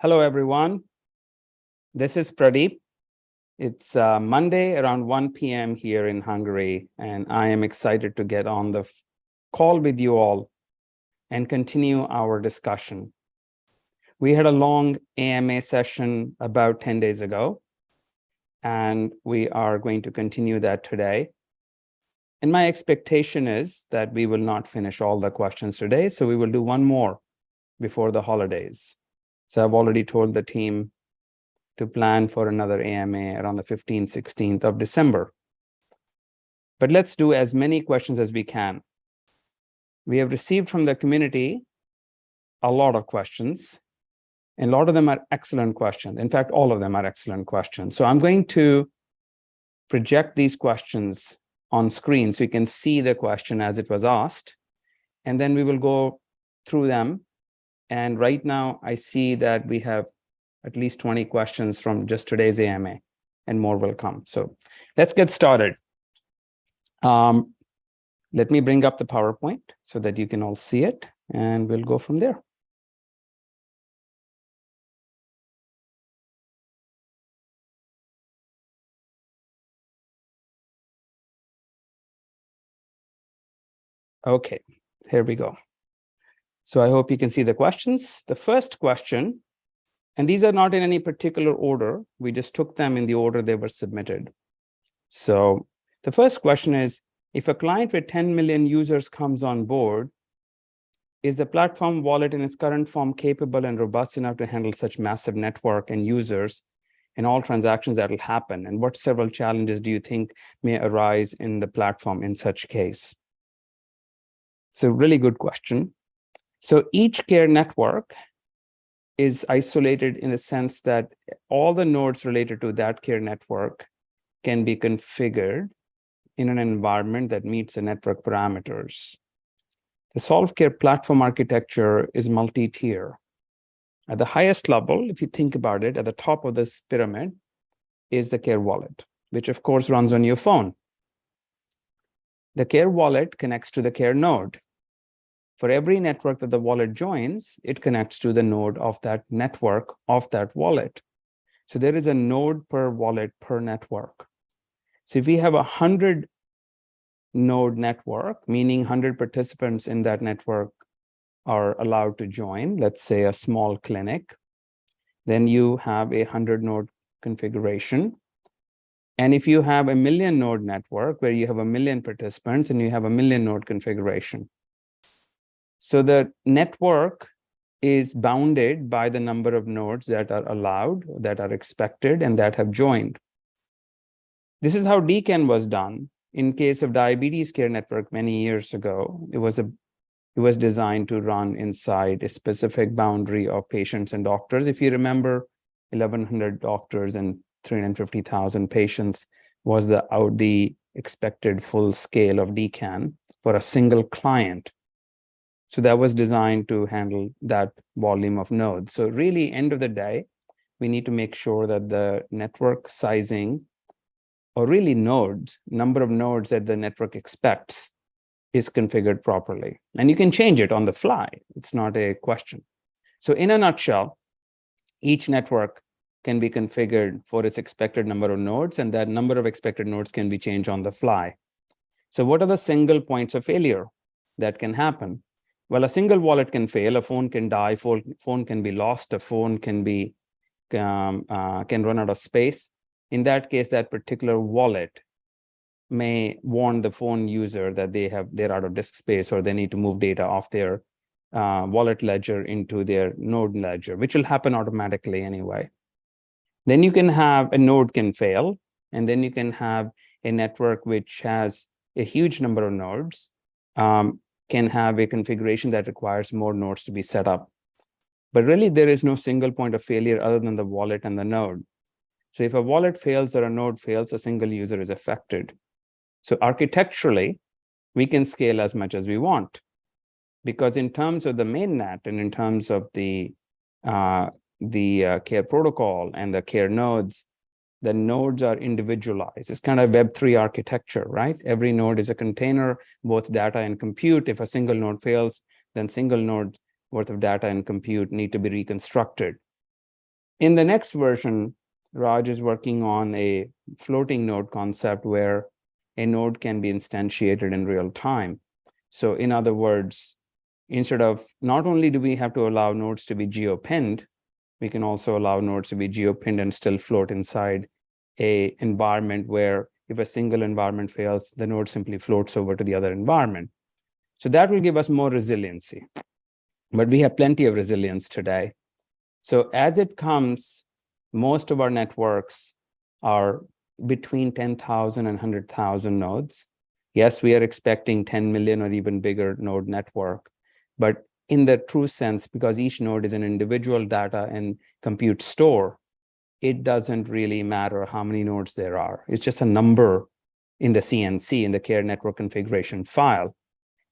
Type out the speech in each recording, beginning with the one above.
Hello, everyone. This is Pradeep. It's Monday around 1 p.m. here in Hungary, and I am excited to get on the call with you all and continue our discussion. We had a long AMA session about 10 days ago, and we are going to continue that today. And my expectation is that we will not finish all the questions today, so we will do one more before the holidays. So I've already told the team to plan for another AMA around the 15th, 16th of December. But let's do as many questions as we can. We have received from the community a lot of questions, and a lot of them are excellent questions. In fact, all of them are excellent questions. So I'm going to project these questions on screen so you can see the question as it was asked, and then we will go through them. And right now, I see that we have at least 20 questions from just today's AMA, and more will come. So let's get started. Let me bring up the PowerPoint so that you can all see it, and we'll go from there. Okay, here we go. So I hope you can see the questions. The first question, and these are not in any particular order. We just took them in the order they were submitted. So the first question is, if a client with 10 million users comes on board, is the platform wallet in its current form capable and robust enough to handle such massive network and users and all transactions that will happen? And what several challenges do you think may arise in the platform in such case? So really good question. So each care network is isolated in the sense that all the nodes related to that care network can be configured in an environment that meets the network parameters. The Solve.Care platform architecture is multi-tier. At the highest level, if you think about it, at the top of this pyramid is the Care wallet, which of course runs on your phone. The Care wallet connects to the Care node. For every network that the wallet joins, it connects to the node of that network of that wallet. So there is a node per wallet per network. So if we have a 100 node network, meaning 100 participants in that network are allowed to join, let's say a small clinic, then you have a 100 node configuration. And if you have a million node network where you have a million participants and you have a million node configuration. So the network is bounded by the number of nodes that are allowed, that are expected, and that have joined. This is how DCAN was done. In case of diabetes care network many years ago, it was designed to run inside a specific boundary of patients and doctors. If you remember, 1,100 doctors and 350,000 patients was the expected full scale of DCAN for a single client. So that was designed to handle that volume of nodes. So really, end of the day, we need to make sure that the network sizing, or really nodes, number of nodes that the network expects, is configured properly. And you can change it on the fly. It's not a question. So in a nutshell, each network can be configured for its expected number of nodes, and that number of expected nodes can be changed on the fly. So what are the single points of failure that can happen? Well, a single wallet can fail, a phone can die, phone can be lost, a phone can run out of space. In that case, that particular wallet may warn the phone user that they're out of disk space, or they need to move data off their wallet ledger into their node ledger, which will happen automatically anyway. Then you can have a node can fail, and then you can have a network which has a huge number of nodes, can have a configuration that requires more nodes to be set up. But really, there is no single point of failure other than the wallet and the node. So if a wallet fails or a node fails, a single user is affected. So architecturally, we can scale as much as we want, because in terms of the mainnet and in terms of the care protocol and the care nodes, the nodes are individualized. It's kind of Web3 architecture, right? Every node is a container, both data and compute. If a single node fails, then single node worth of data and compute need to be reconstructed. In the next version, Raj is working on a floating node concept where a node can be instantiated in real time. So in other words, instead of, not only do we have to allow nodes to be geo-pinned, we can also allow nodes to be geo-pinned and still float inside a environment where if a single environment fails, the node simply floats over to the other environment. So that will give us more resiliency. But we have plenty of resilience today. So as it comes, most of our networks are between 10,000 and 100,000 nodes. Yes, we are expecting 10 million or even bigger node network, but in the true sense, because each node is an individual data and compute store, it doesn't really matter how many nodes there are. It's just a number in the CNC, in the care network configuration file.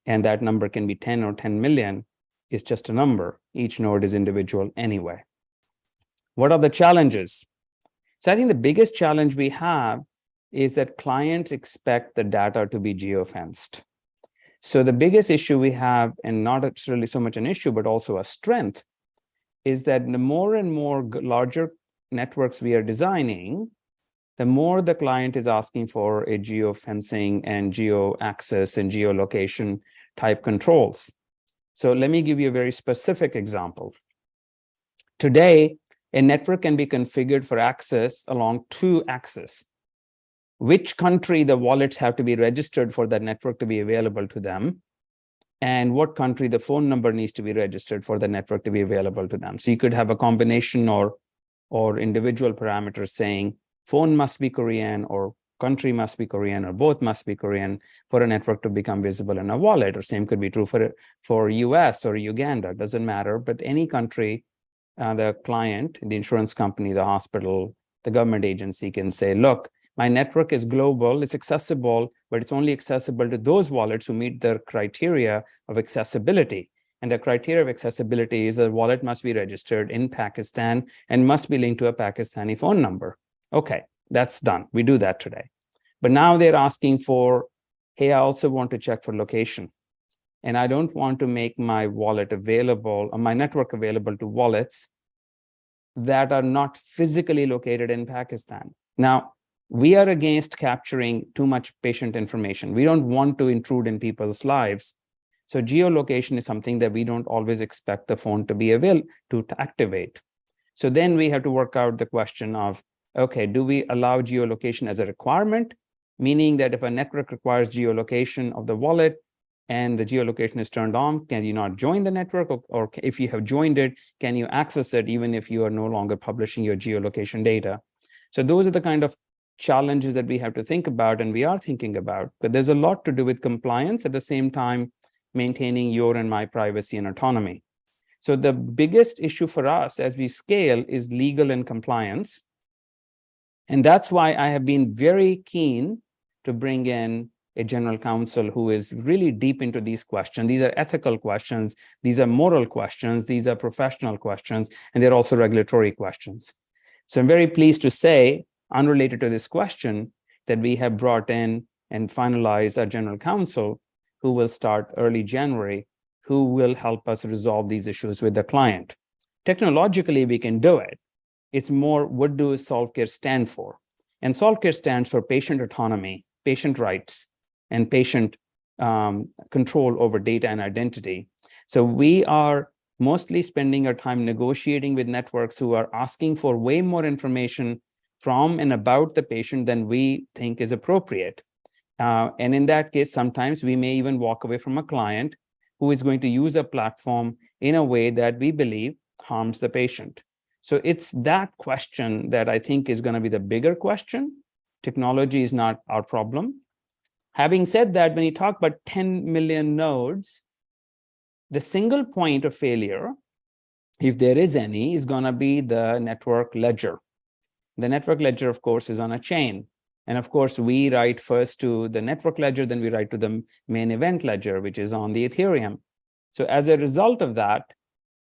And that number can be 10 or 10 million. It's just a number. Each node is individual anyway. What are the challenges? So I think the biggest challenge we have is that clients expect the data to be geofenced. So the biggest issue we have, and not necessarily so much an issue, but also a strength, is that the more and more larger networks we are designing, the more the client is asking for a geofencing and geo access and geolocation type controls. So let me give you a very specific example. Today, a network can be configured for access along two axes. Which country the wallets have to be registered for that network to be available to them, and what country the phone number needs to be registered for the network to be available to them. So you could have a combination or individual parameters saying phone must be Korean or country must be Korean or both must be Korean for a network to become visible in a wallet. Or same could be true for US or Uganda, doesn't matter, but any country, the client, the insurance company, the hospital, the government agency can say, look, my network is global, it's accessible, but it's only accessible to those wallets who meet the criteria of accessibility. And the criteria of accessibility is the wallet must be registered in Pakistan and must be linked to a Pakistani phone number. Okay, that's done. We do that today. But now they're asking for, hey, I also want to check for location. And I don't want to make my wallet available, or my network available to wallets that are not physically located in Pakistan. Now, we are against capturing too much patient information. We don't want to intrude in people's lives. So geolocation is something that we don't always expect the phone to be available to activate. So then we have to work out the question of, okay, do we allow geolocation as a requirement? Meaning that if a network requires geolocation of the wallet and the geolocation is turned on, can you not join the network? Or if you have joined it, can you access it even if you are no longer publishing your geolocation data? So those are the kind of challenges that we have to think about, and we are thinking about. But there's a lot to do with compliance, at the same time maintaining your and my privacy and autonomy. So the biggest issue for us as we scale is legal and compliance. And that's why I have been very keen to bring in a general counsel who is really deep into these questions. These are ethical questions, these are moral questions, these are professional questions, and they're also regulatory questions. So I'm very pleased to say, unrelated to this question, that we have brought in and finalized our general counsel who will start early January, who will help us resolve these issues with the client. Technologically, we can do it. It's more, what does Solve.Care stand for? And Solve.Care stands for patient autonomy, patient rights, and patient control over data and identity. So we are mostly spending our time negotiating with networks who are asking for way more information from and about the patient than we think is appropriate. And in that case, sometimes we may even walk away from a client who is going to use a platform in a way that we believe harms the patient. So it's that question that I think is going to be the bigger question. Technology is not our problem. Having said that, when you talk about 10 million nodes, the single point of failure, if there is any, is going to be the network ledger. The network ledger, of course, is on a chain. And of course, we write first to the network ledger, then we write to the main event ledger, which is on the Ethereum. So as a result of that,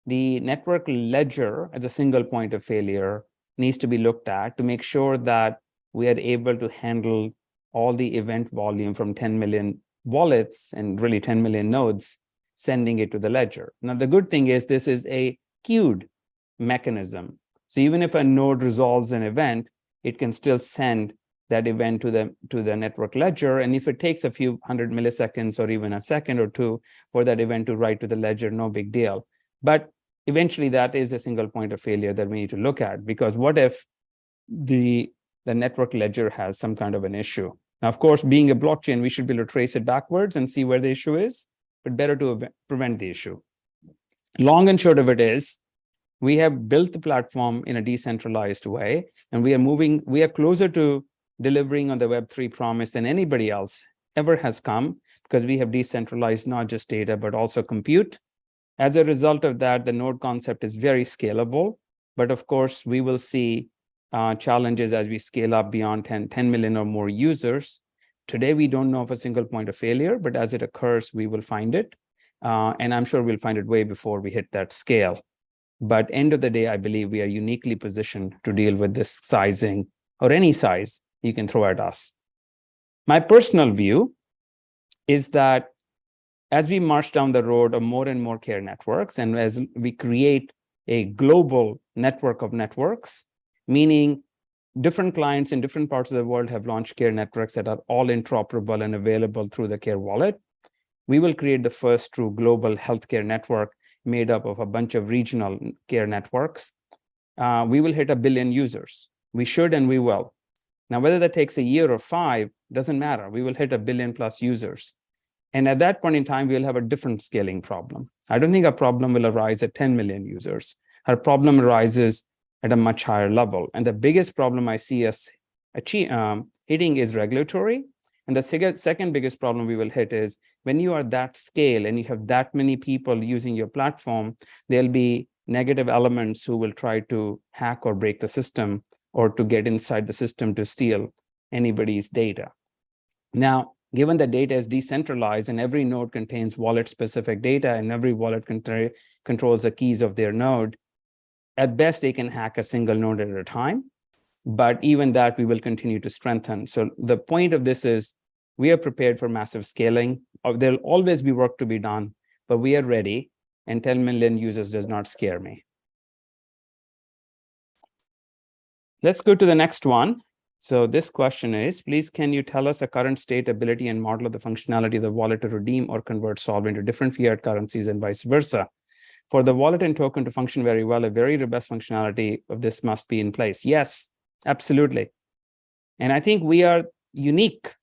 the network ledger as a single point of failure needs to be looked at to make sure that we are able to handle all the event volume from 10 million wallets and really 10 million nodes, sending it to the ledger. Now, the good thing is this is a queued mechanism. So even if a node resolves an event, it can still send that event to the network ledger. And if it takes a few hundred milliseconds or even a second or two for that event to write to the ledger, no big deal. But eventually that is a single point of failure that we need to look at, because what if the network ledger has some kind of an issue? Now, of course, being a blockchain, we should be able to trace it backwards and see where the issue is, but better to prevent the issue. Long and short of it is, we have built the platform in a decentralized way, and we are closer to delivering on the Web3 promise than anybody else ever has come, because we have decentralized not just data, but also compute. As a result of that, the node concept is very scalable, but of course, we will see challenges as we scale up beyond 10 million or more users. Today, we don't know of a single point of failure, but as it occurs, we will find it. And I'm sure we'll find it way before we hit that scale. But end of the day, I believe we are uniquely positioned to deal with this sizing, or any size you can throw at us. My personal view is that as we march down the road of more and more care networks, and as we create a global network of networks, meaning different clients in different parts of the world have launched care networks that are all interoperable and available through the Care wallet, we will create the first true global healthcare network made up of a bunch of regional care networks. We will hit 1 billion users. We should, and we will. Now, whether that takes a year or 5, doesn't matter. We will hit 1 billion plus users. And at that point in time, we'll have a different scaling problem. I don't think our problem will arise at 10 million users. Our problem arises at a much higher level. And the biggest problem I see us hitting is regulatory. And the second biggest problem we will hit is when you are that scale and you have that many people using your platform, there'll be negative elements who will try to hack or break the system, or to get inside the system to steal anybody's data. Now, given that data is decentralized and every node contains wallet-specific data and every wallet controls the keys of their node, at best, they can hack a single node at a time. But even that, we will continue to strengthen. So the point of this is we are prepared for massive scaling. There'll always be work to be done, but we are ready, and 10 million users does not scare me. Let's go to the next one. So this question is, please, can you tell us a current state, ability, and model of the functionality of the wallet to redeem or convert Solve into different fiat currencies and vice versa? For the wallet and token to function very well, a very robust functionality of this must be in place. Yes, absolutely. And I think we are unique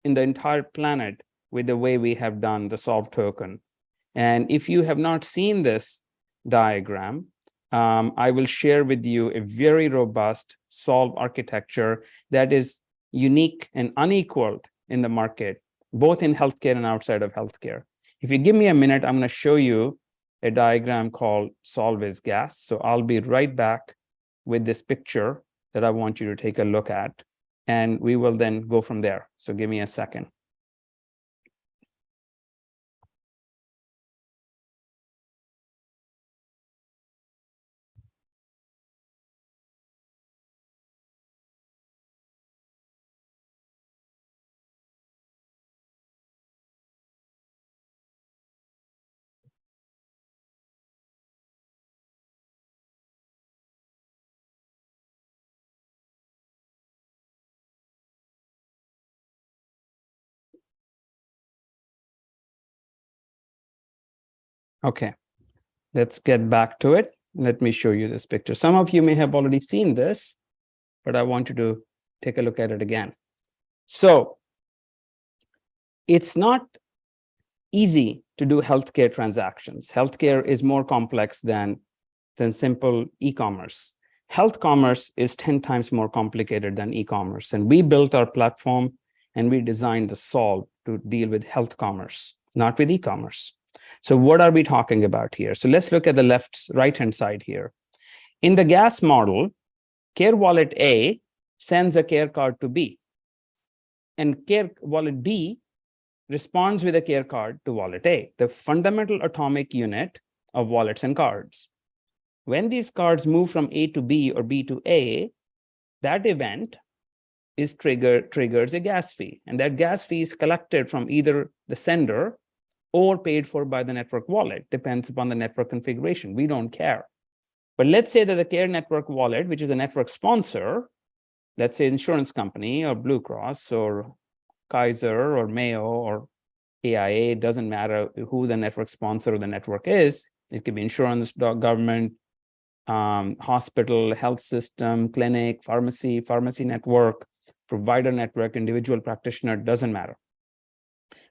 in the entire planet with the way we have done the Solve token. And if you have not seen this diagram, I will share with you a very robust Solve architecture that is unique and unequaled in the market, both in healthcare and outside of healthcare. If you give me a minute, I'm going to show you a diagram called Solve is Gas. So I'll be right back with this picture that I want you to take a look at, and we will then go from there. So give me a second. Okay, let's get back to it. Let me show you this picture. Some of you may have already seen this, but I want you to take a look at it again. So it's not easy to do healthcare transactions. Healthcare is more complex than simple e-commerce. Health commerce is 10 times more complicated than e-commerce. And we built our platform and we designed the Solve to deal with health commerce, not with e-commerce. So what are we talking about here? So let's look at the right-hand side here. In the gas model, Care Wallet A sends a care card to B, and Care Wallet B responds with a care card to Wallet A, the fundamental atomic unit of wallets and cards. When these cards move from A to B or B to A, that event is triggers a gas fee, and that gas fee is collected from either the sender or paid for by the network wallet, depends upon the network configuration. We don't care. But let's say that the Care Network wallet, which is a network sponsor, let's say insurance company or Blue Cross or Kaiser or Mayo or AIA, it doesn't matter who the network sponsor of the network is. It could be insurance, government, hospital, health system, clinic, pharmacy network, provider network, individual practitioner, doesn't matter.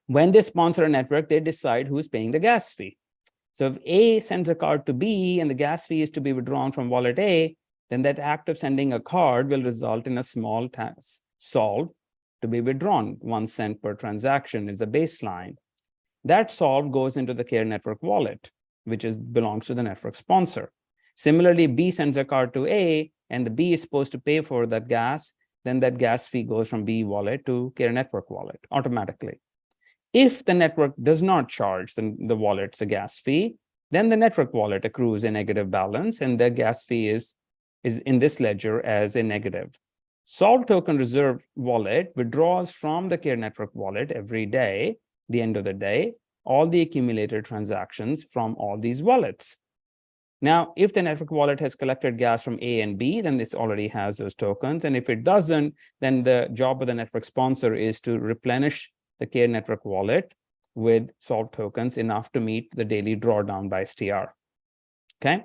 When they sponsor a network, they decide who's paying the gas fee. So if A sends a card to B and the gas fee is to be withdrawn from wallet A, then that act of sending a card will result in a small tax solve to be withdrawn. 1 cent per transaction is the baseline. That solve goes into the Care Network wallet, which belongs to the network sponsor. Similarly, B sends a card to A and the B is supposed to pay for that gas, then that gas fee goes from B wallet to Care Network wallet automatically. If the network does not charge the wallets a gas fee, then the network wallet accrues a negative balance and the gas fee is in this ledger as a negative. Solve token reserve wallet withdraws from the Care Network wallet every day, the end of the day, all the accumulated transactions from all these wallets. Now, if the network wallet has collected gas from A and B, then this already has those tokens. And if it doesn't, then the job of the network sponsor is to replenish the Care Network wallet with Solve tokens enough to meet the daily drawdown by STR. Okay.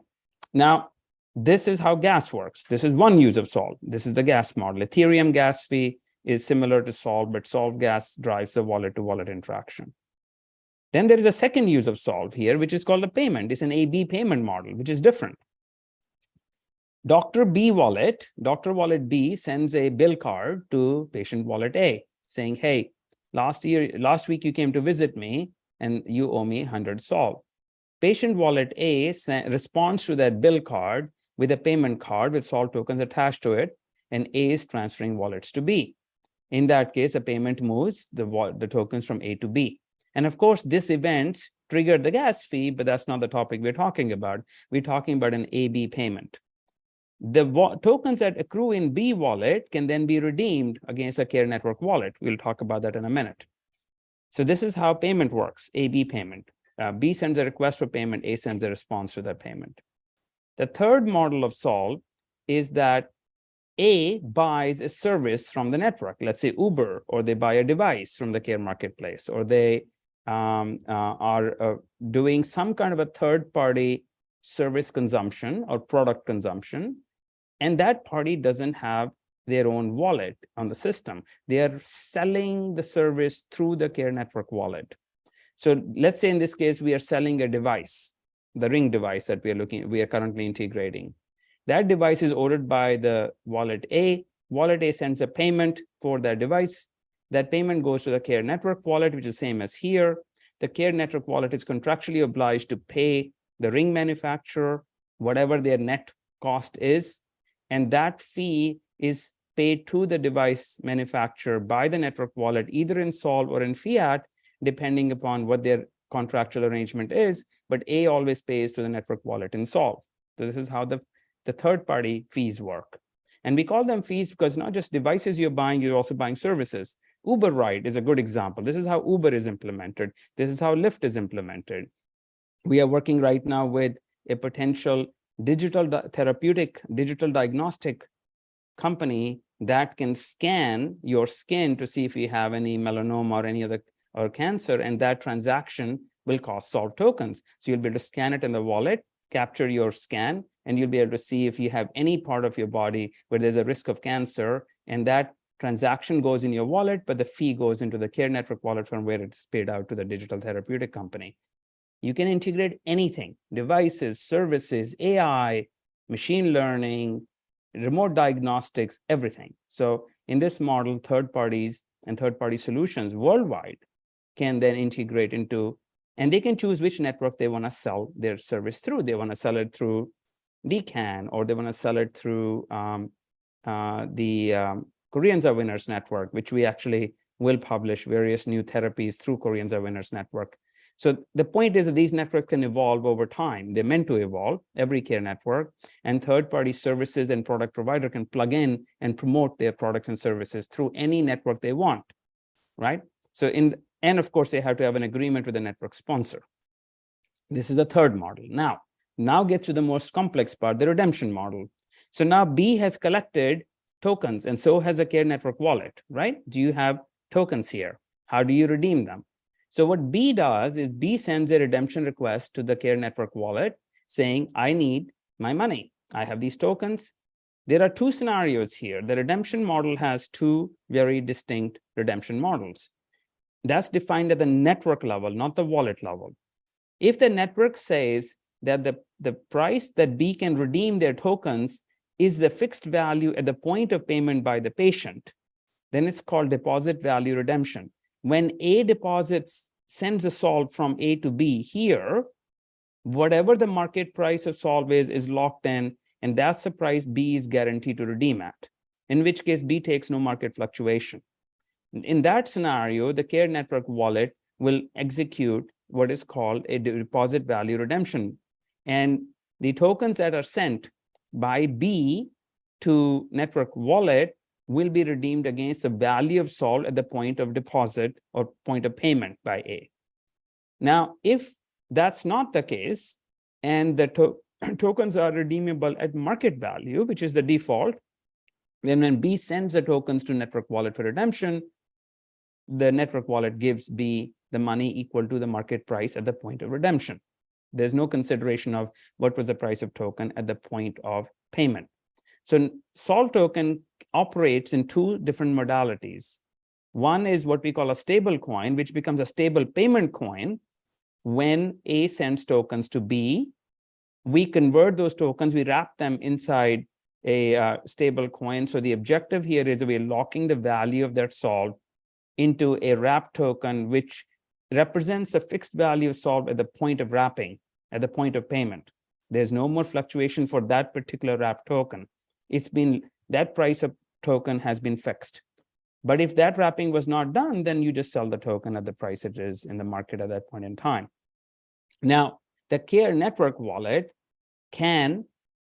Now, this is how gas works. This is one use of Solve. This is the gas model. Ethereum gas fee is similar to Solve, but Solve gas drives the wallet-to-wallet interaction. Then there is a second use of Solve here, which is called a payment. It's an A-B payment model, which is different. Dr. Wallet B sends a bill card to patient wallet A saying, hey, last week you came to visit me and you owe me 100 Solve. Patient wallet A responds to that bill card with a payment card with Solve tokens attached to it, and A is transferring wallets to B. In that case, a payment moves the tokens from A to B. And of course, this event triggered the gas fee, but that's not the topic we're talking about. We're talking about an A-B payment. The tokens that accrue in B wallet can then be redeemed against a Care Network wallet. We'll talk about that in a minute. So this is how payment works, A-B payment. B sends a request for payment, A sends a response to that payment. The third model of Solve is that A buys a service from the network, let's say Uber, or they buy a device from the Care Marketplace, or they are doing some kind of a third-party service consumption or product consumption, and that party doesn't have their own wallet on the system. They are selling the service through the Care Network wallet. So let's say in this case, we are selling a device, the Ring device that we are currently integrating. That device is ordered by the wallet A. Wallet A sends a payment for that device. That payment goes to the Care Network wallet, which is the same as here. The Care Network wallet is contractually obliged to pay the Ring manufacturer whatever their net cost is. And that fee is paid to the device manufacturer by the network wallet, either in Solve or in fiat, depending upon what their contractual arrangement is. But A always pays to the network wallet in Solve. So this is how the third-party fees work. And we call them fees because not just devices you're buying, you're also buying services. Uber Ride is a good example. This is how Uber is implemented. This is how Lyft is implemented. We are working right now with a potential digital diagnostic company that can scan your skin to see if you have any melanoma or any other or cancer, and that transaction will cost Solve tokens. So you'll be able to scan it in the wallet, capture your scan, and you'll be able to see if you have any part of your body where there's a risk of cancer, and that transaction goes in your wallet, but the fee goes into the Care Network wallet from where it's paid out to the digital therapeutic company. You can integrate anything, devices, services, AI, machine learning, remote diagnostics, everything. So in this model, third parties and third-party solutions worldwide can then integrate into, and they can choose which network they want to sell their service through. They want to sell it through DCAN, or they want to sell it through the Koreans Are Winners network, which we actually will publish various new therapies through Koreans Are Winners network. So the point is that these networks can evolve over time. They're meant to evolve, every care network, and third-party services and product provider can plug in and promote their products and services through any network they want, right? So and of course, they have to have an agreement with the network sponsor. This is the third model. Now, Now gets to the most complex part, the redemption model. So now B has collected tokens, and so has a Care Network wallet, right? Do you have tokens here? How do you redeem them? So what B does is B sends a redemption request to the Care Network wallet saying, I need my money. I have these tokens. There are two scenarios here. The redemption model has two very distinct redemption models. That's defined at the network level, not the wallet level. If the network says that the price that B can redeem their tokens is the fixed value at the point of payment by the patient, then it's called deposit value redemption. When A deposits, sends a solve from A to B here, whatever the market price of solve is locked in, and that's the price B is guaranteed to redeem at, in which case B takes no market fluctuation. In that scenario, the Care Network wallet will execute what is called a deposit value redemption. And the tokens that are sent by B to network wallet will be redeemed against the value of solve at the point of deposit or point of payment by A. Now, if that's not the case, and the tokens are redeemable at market value, which is the default, then when B sends the tokens to network wallet for redemption, the network wallet gives B the money equal to the market price at the point of redemption. There's no consideration of what was the price of token at the point of payment. So Solve token operates in two different modalities. One is what we call a stable coin, which becomes a stable payment coin when A sends tokens to B. We convert those tokens, we wrap them inside a stable coin. So the objective here is we're locking the value of that solve into a wrap token, which represents the fixed value of solve at the point of wrapping, at the point of payment. There's no more fluctuation for that particular wrap token. It's been, that price of token has been fixed. But if that wrapping was not done, then you just sell the token at the price it is in the market at that point in time. Now, the Care Network wallet can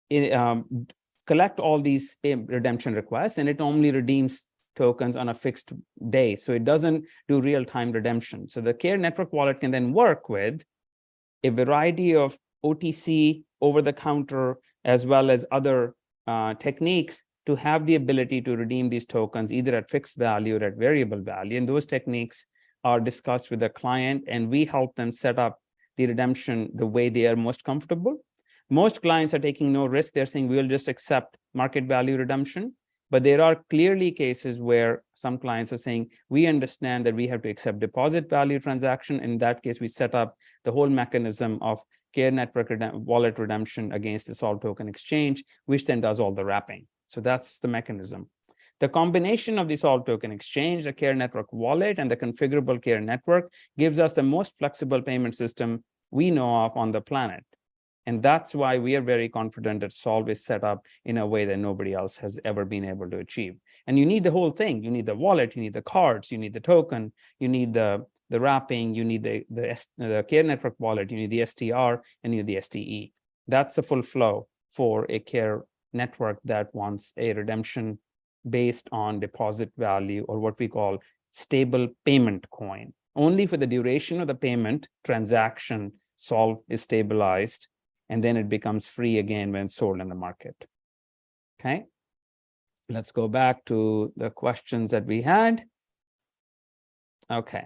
collect all these redemption requests, and it only redeems tokens on a fixed day. So it doesn't do real-time redemption. So the Care Network wallet can then work with a variety of OTC, over-the-counter, as well as other techniques to have the ability to redeem these tokens either at fixed value or at variable value. And those techniques are discussed with the client, and we help them set up the redemption the way they are most comfortable. Most clients are taking no risk. They're saying we'll just accept market value redemption. But there are clearly cases where some clients are saying, we understand that we have to accept deposit value transaction. In that case, we set up the whole mechanism of Care Network wallet redemption against the Solve token exchange, which then does all the wrapping. So that's the mechanism. The combination of the Solve token exchange, the Care Network wallet, and the configurable Care Network gives us the most flexible payment system we know of on the planet. And that's why we are very confident that Solve is set up in a way that nobody else has ever been able to achieve. And you need the whole thing. You need the wallet, you need the cards, you need the token, you need the wrapping, you need the Care Network wallet, you need the STR, and you need the STE. That's the full flow for a Care Network that wants a redemption based on deposit value, or what we call stable payment coin. Only for the duration of the payment transaction, Solve is stabilized, and then it becomes free again when sold in the market. Okay, let's go back to the questions that we had. Okay,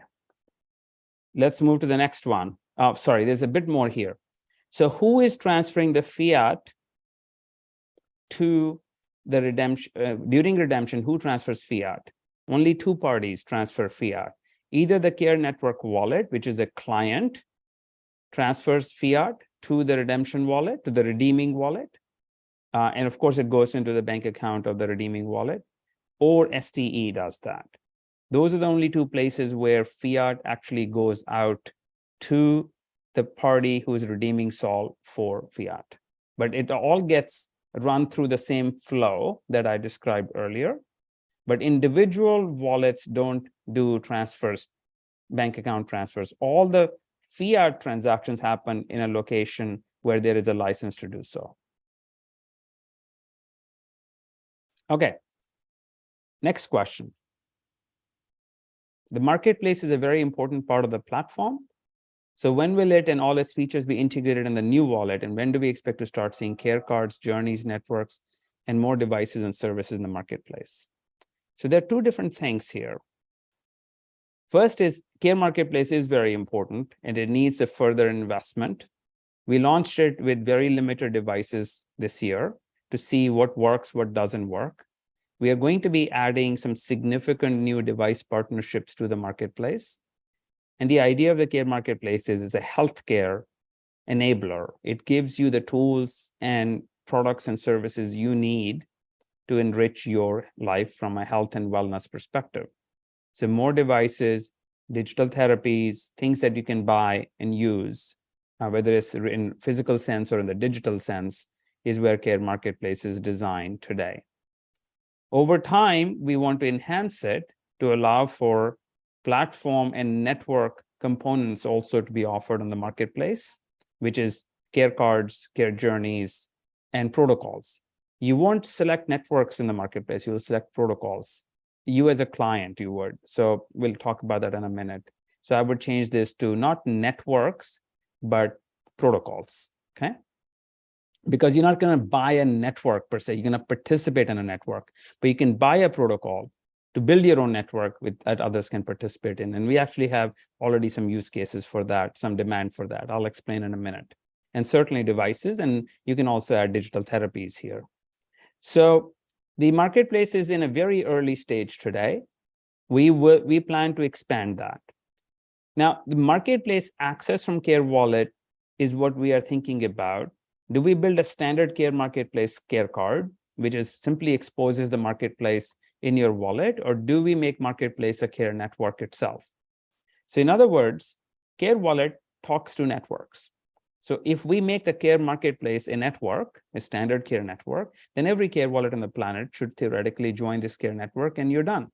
let's move to the next one. Oh, sorry, there's a bit more here. So who is transferring the fiat to the redemption? During redemption, who transfers fiat? Only two parties transfer fiat. Either the Care Network wallet, which is a client, transfers fiat to the redemption wallet, to the redeeming wallet. And of course, it goes into the bank account of the redeeming wallet, or STE does that. Those are the only two places where fiat actually goes out to the party who is redeeming Solve for fiat. But it all gets run through the same flow that I described earlier. But individual wallets don't do transfers, bank account transfers. All the fiat transactions happen in a location where there is a license to do so. Okay, next question. The marketplace is a very important part of the platform. So when will it and all its features be integrated in the new wallet? And when do we expect to start seeing care cards, journeys, networks, and more devices and services in the marketplace? So there are two different things here. First is Care Marketplace is very important and it needs a further investment. We launched it with very limited devices this year to see what works, what doesn't work. We are going to be adding some significant new device partnerships to the marketplace. And the idea of the Care Marketplace is a healthcare enabler. It gives you the tools and products and services you need to enrich your life from a health and wellness perspective. So more devices, digital therapies, things that you can buy and use, whether it's in physical sense or in the digital sense, is where Care Marketplace is designed today. Over time, we want to enhance it to allow for platform and network components also to be offered on the marketplace, which is care cards, care journeys, and protocols. You won't select networks in the marketplace, you will select protocols. You as a client, you would. So we'll talk about that in a minute. So I would change this to not networks, but protocols, okay? Because you're not going to buy a network per se, you're going to participate in a network, but you can buy a protocol to build your own network that others can participate in. And we actually have already some use cases for that, some demand for that. I'll explain in a minute. And certainly devices, and you can also add digital therapies here. So the marketplace is in a very early stage today. We plan to expand that. Now, the marketplace access from Care Wallet is what we are thinking about. Do we build a standard Care Marketplace care card, which is simply exposes the marketplace in your wallet, or do we make marketplace a care network itself? So in other words, Care Wallet talks to networks. So if we make the Care Marketplace a network, a standard care network, then every care wallet on the planet should theoretically join this care network and you're done.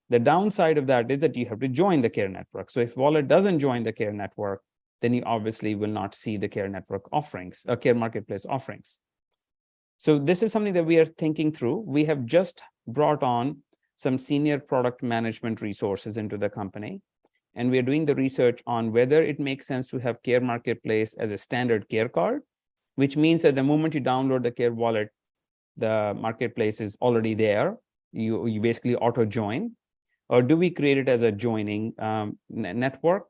The downside of that is that you have to join the care network. So if wallet doesn't join the care network, then you obviously will not see the care network offerings, Care Marketplace offerings. So this is something that we are thinking through. We have just brought on some senior product management resources into the company, and we are doing the research on whether it makes sense to have Care Marketplace as a standard care card, which means that the moment you download the Care Wallet, the marketplace is already there. You basically auto-join, or do we create it as a joining network?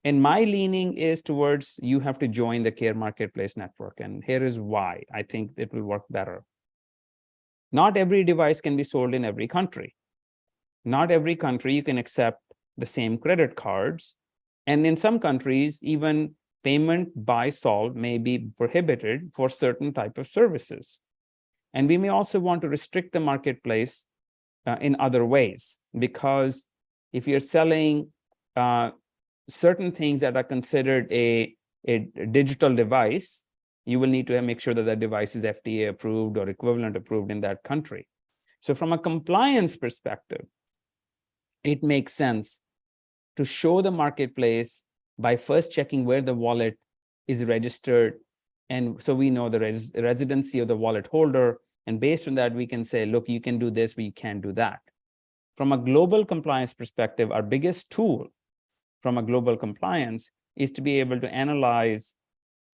And my leaning is towards you have to join the Care Marketplace network. And here is why I think it will work better. Not every device can be sold in every country. Not every country you can accept the same credit cards. And in some countries, even payment by Solve may be prohibited for certain type of services. And we may also want to restrict the marketplace in other ways, because if you're selling certain things that are considered a digital device, you will need to make sure that that device is FDA approved or equivalent approved in that country. So from a compliance perspective, it makes sense to show the marketplace by first checking where the wallet is registered. And so we know the residency of the wallet holder. And based on that, we can say, look, you can do this, but you can't do that. From a global compliance perspective, our biggest tool from a global compliance is to be able to analyze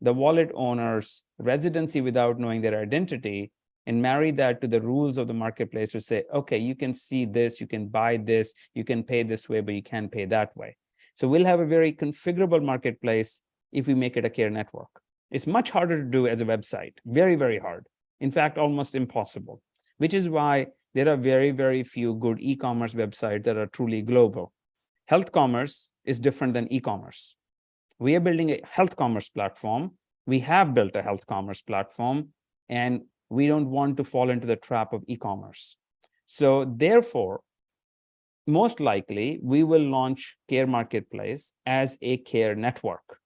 the wallet owner's residency without knowing their identity and marry that to the rules of the marketplace to say, okay, you can see this, you can buy this, you can pay this way, but you can't pay that way. So we'll have a very configurable marketplace if we make it a care network. It's much harder to do as a website, very, very hard. In fact, almost impossible, which is why there are very, very few good e-commerce websites that are truly global. Health commerce is different than e-commerce. We are building a health commerce platform. We have built a health commerce platform, and we don't want to fall into the trap of e-commerce. So therefore, most likely, we will launch Care Marketplace as a care network,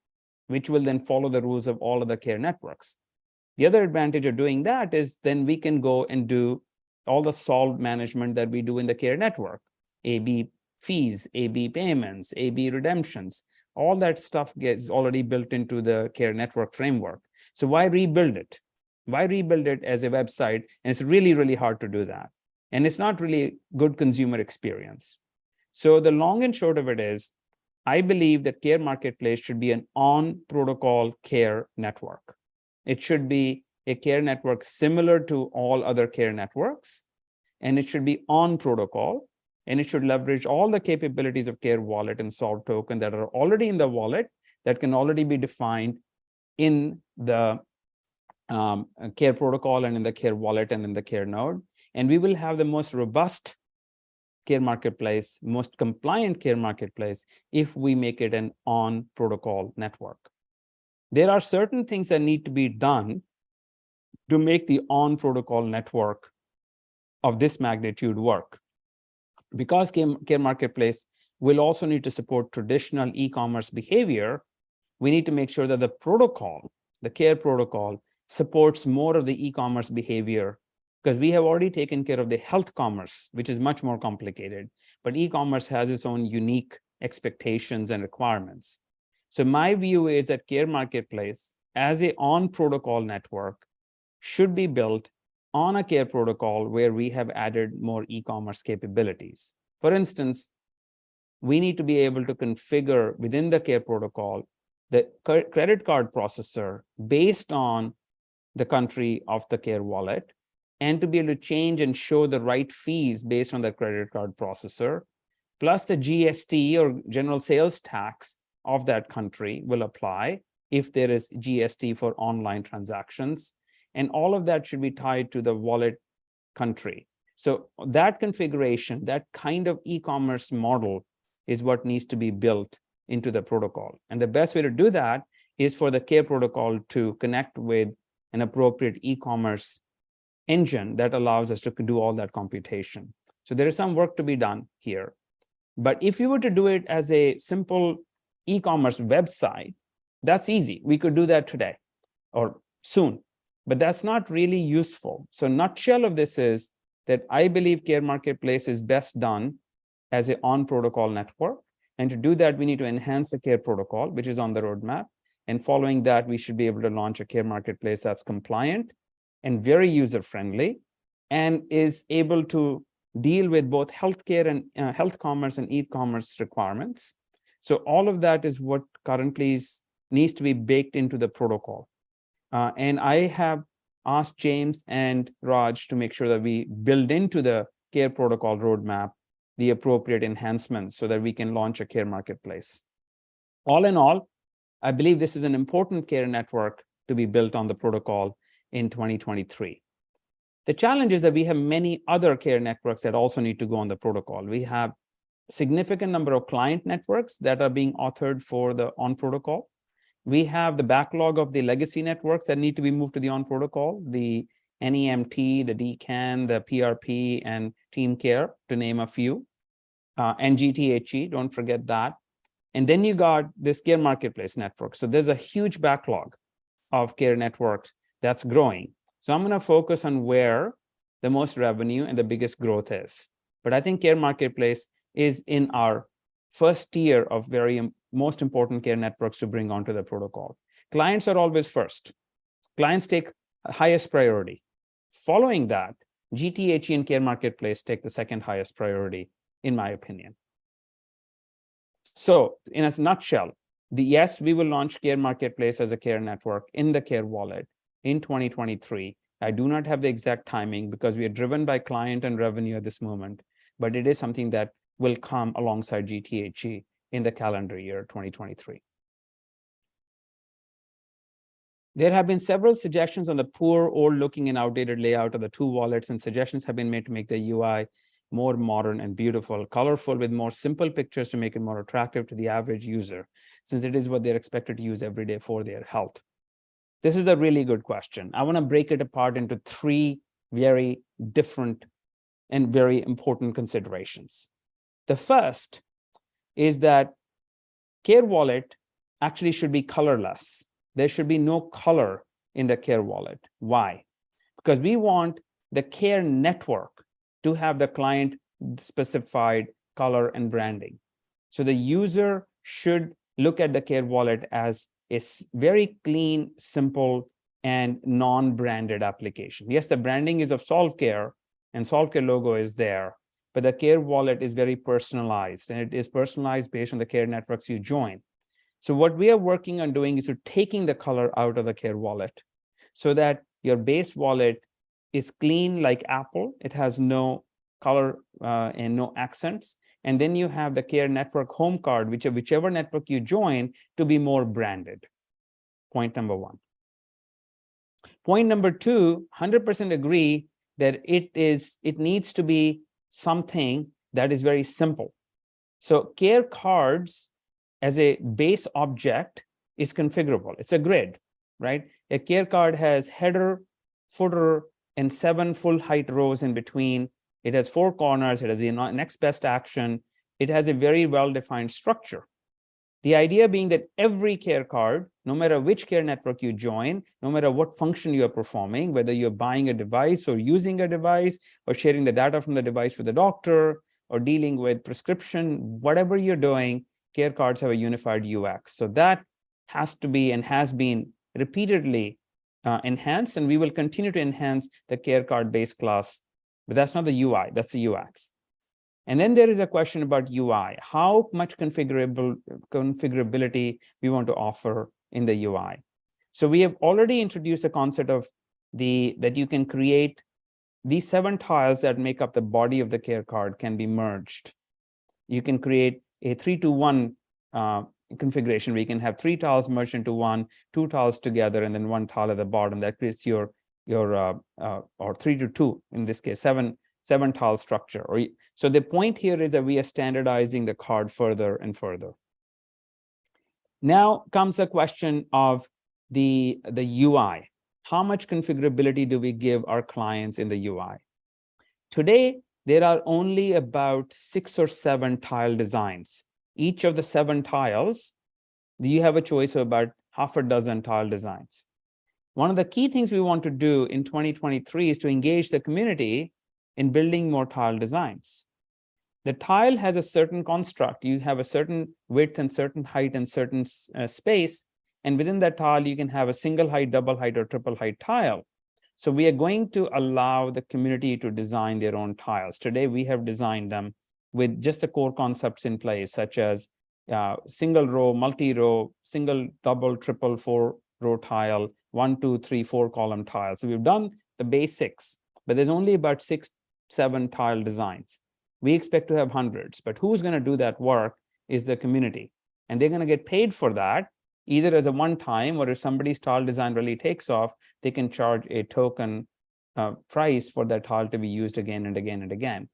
which will then follow the rules of all of the care networks. The other advantage of doing that is then we can go and do all the Solve management that we do in the care network, A/B fees, A/B payments, A/B redemptions. All that stuff gets already built into the care network framework. So why rebuild it? Why rebuild it as a website? And it's really, really hard to do that. And it's not really good consumer experience. So the long and short of it is, I believe that Care Marketplace should be an on-protocol care network. It should be a care network similar to all other care networks, and it should be on protocol, and it should leverage all the capabilities of Care Wallet and Solve Token that are already in the wallet that can already be defined in the Care protocol and in the Care Wallet and in the Care node. And we will have the most robust Care Marketplace, most compliant Care Marketplace if we make it an on-protocol network. There are certain things that need to be done to make the on-protocol network of this magnitude work. Because Care Marketplace will also need to support traditional e-commerce behavior, we need to make sure that the protocol, the Care protocol, supports more of the e-commerce behavior, because we have already taken care of the health commerce, which is much more complicated, but e-commerce has its own unique expectations and requirements. So my view is that Care Marketplace, as a on-protocol network, should be built on a Care protocol where we have added more e-commerce capabilities. For instance, we need to be able to configure within the Care protocol the credit card processor based on the country of the Care wallet, and to be able to change and show the right fees based on the credit card processor, plus the GST or general sales tax of that country will apply if there is GST for online transactions. And all of that should be tied to the wallet country. So that configuration, that kind of e-commerce model is what needs to be built into the protocol. And the best way to do that is for the Care protocol to connect with an appropriate e-commerce engine that allows us to do all that computation. So there is some work to be done here. But if you were to do it as a simple e-commerce website, that's easy. We could do that today or soon, but that's not really useful. So nutshell of this is that I believe Care Marketplace is best done as an on-protocol network. And to do that, we need to enhance the Care protocol, which is on the roadmap. And following that, we should be able to launch a Care Marketplace that's compliant and very user-friendly, and is able to deal with both healthcare and health commerce and e-commerce requirements. So all of that is what currently needs to be baked into the protocol. And I have asked James and Raj to make sure that we build into the Care protocol roadmap the appropriate enhancements so that we can launch a Care Marketplace. All in all, I believe this is an important care network to be built on the protocol in 2023. The challenge is that we have many other care networks that also need to go on the protocol. We have a significant number of client networks that are being authored for the on protocol. We have the backlog of the legacy networks that need to be moved to the on protocol, the NEMT, the DCAN, the PRP, and Team Care, to name a few, and GTHE, don't forget that. And then you got this Care Marketplace network. So there's a huge backlog of care networks that's growing. So I'm going to focus on where the most revenue and the biggest growth is. But I think Care Marketplace is in our first tier of most important care networks to bring onto the protocol. Clients are always first. Clients take highest priority. Following that, GTHE and Care Marketplace take the second highest priority, in my opinion. So in a nutshell, yes, we will launch Care Marketplace as a care network in the Care wallet in 2023. I do not have the exact timing because we are driven by client and revenue at this moment, but it is something that will come alongside GTHE in the calendar year 2023. There have been several suggestions on the poor, old-looking, and outdated layout of the two wallets, and suggestions have been made to make the UI more modern and beautiful, colorful, with more simple pictures to make it more attractive to the average user, since it is what they're expected to use every day for their health. This is a really good question. I want to break it apart into three very different and very important considerations. The first is that Care Wallet actually should be colorless. There should be no color in the Care Wallet. Why? Because we want the Care network to have the client specified color and branding. So the user should look at the Care Wallet as a very clean, simple, and non-branded application. Yes, the branding is of Solve.Care, and Solve.Care logo is there, but the care wallet is very personalized, and it is personalized based on the care networks you join. So what we are working on doing is to taking the color out of the care wallet so that your base wallet is clean like Apple. It has no color and no accents. And then you have the care network home card, whichever network you join, to be more branded. Point number one. Point number two, 100% agree that it needs to be something that is very simple. So care cards as a base object is configurable. It's a grid, right? A care card has header, footer, and 7 full height rows in between. It has 4 corners. It has the next best action. It has a very well-defined structure. The idea being that every care card, no matter which care network you join, no matter what function you are performing, whether you're buying a device or using a device or sharing the data from the device with the doctor or dealing with prescription, whatever you're doing, care cards have a unified UX. So that has to be and has been repeatedly enhanced, and we will continue to enhance the care card base class. But that's not the UI, that's the UX. And then there is a question about UI, how much configurability we want to offer in the UI. So we have already introduced the concept of that you can create these 7 tiles that make up the body of the care card can be merged. You can create a 3-to-1 configuration where you can have 3 tiles merged into 1, 2 tiles together, and then 1 tile at the bottom. That creates your or 3-to-2 in this case, 7 tile structure. So the point here is that we are standardizing the card further and further. Now comes the question of the UI. How much configurability do we give our clients in the UI? Today, there are only about 6 or 7 tile designs. Each of the 7 tiles, you have a choice of about half a dozen tile designs. One of the key things we want to do in 2023 is to engage the community in building more tile designs. The tile has a certain construct. You have a certain width and certain height and certain space. And within that tile, you can have a single height, double height, or triple height tile. So we are going to allow the community to design their own tiles. Today, we have designed them with just the core concepts in place, such as single row, multi-row, single, double, triple, 4-row tile, 1, 2, 3, 4 column tile. So we've done the basics, but there's only about 6, 7 tile designs. We expect to have hundreds, but who's going to do that work is the community. And they're going to get paid for that, either as a one-time, or if somebody's tile design really takes off, they can charge a token price for that tile to be used again and again and again.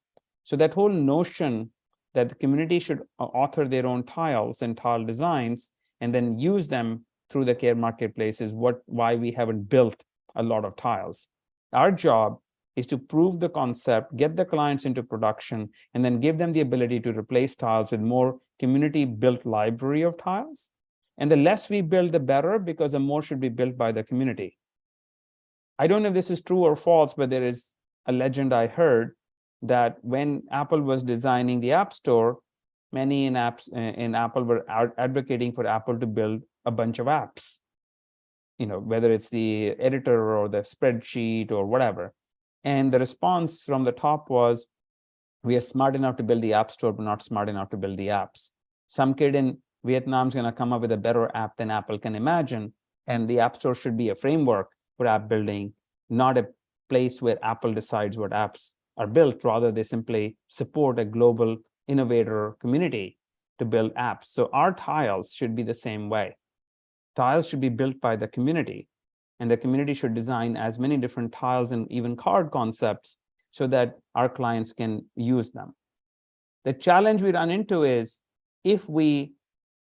So that whole notion that the community should author their own tiles and tile designs and then use them through the care marketplace is why we haven't built a lot of tiles. Our job is to prove the concept, get the clients into production, and then give them the ability to replace tiles with more community-built library of tiles. And the less we build, the better, because the more should be built by the community. I don't know if this is true or false, but there is a legend I heard that when Apple was designing the App Store, many in Apple were advocating for Apple to build a bunch of apps, whether it's the editor or the spreadsheet or whatever. And the response from the top was, we are smart enough to build the App Store, but not smart enough to build the apps. Some kid in Vietnam is going to come up with a better app than Apple can imagine. And the App Store should be a framework for app building, not a place where Apple decides what apps are built. Rather, they simply support a global innovator community to build apps. So our tiles should be the same way. Tiles should be built by the community, and the community should design as many different tiles and even card concepts so that our clients can use them. The challenge we run into is, if we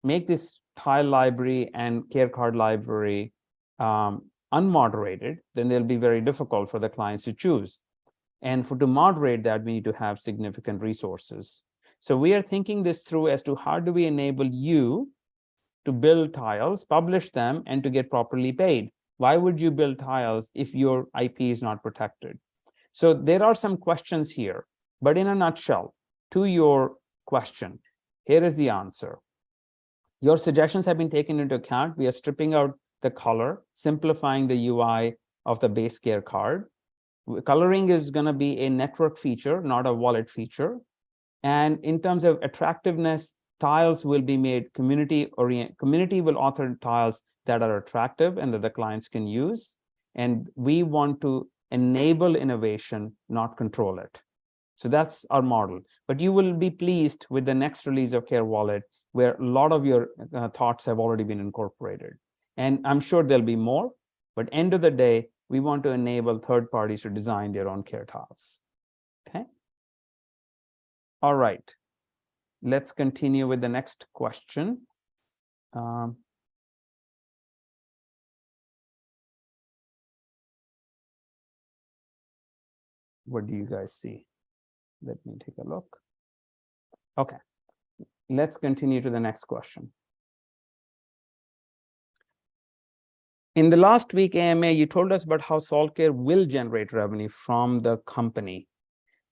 make this tile library and care card library unmoderated, then they'll be very difficult for the clients to choose. And to moderate that, we need to have significant resources. So we are thinking this through as to how do we enable you to build tiles, publish them, and to get properly paid. Why would you build tiles if your IP is not protected? So there are some questions here, but in a nutshell, to your question, here is the answer. Your suggestions have been taken into account. We are stripping out the color, simplifying the UI of the base care card. Coloring is going to be a network feature, not a wallet feature. And in terms of attractiveness, tiles will be made community will author tiles that are attractive and that the clients can use. And we want to enable innovation, not control it. So that's our model. But you will be pleased with the next release of Care Wallet, where a lot of your thoughts have already been incorporated. And I'm sure there'll be more, but end of the day, we want to enable third parties to design their own care tiles. Okay. All right. Let's continue with the next question. What do you guys see? Let me take a look. Okay. Let's continue to the next question. In the last week AMA, you told us about how Solve.Care will generate revenue from the company.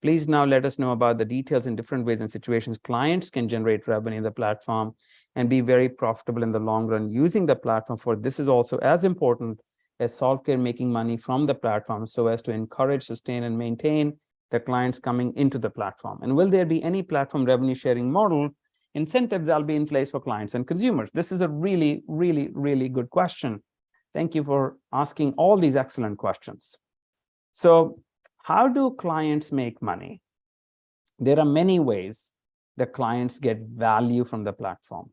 Please now let us know about the details in different ways and situations clients can generate revenue in the platform and be very profitable in the long run using the platform. For this is also as important as Solve.Care making money from the platform, so as to encourage, sustain, and maintain the clients coming into the platform. And will there be any platform revenue sharing model incentives that'll be in place for clients and consumers? This is a really, really, really good question. Thank you for asking all these excellent questions. So how do clients make money? There are many ways that clients get value from the platform.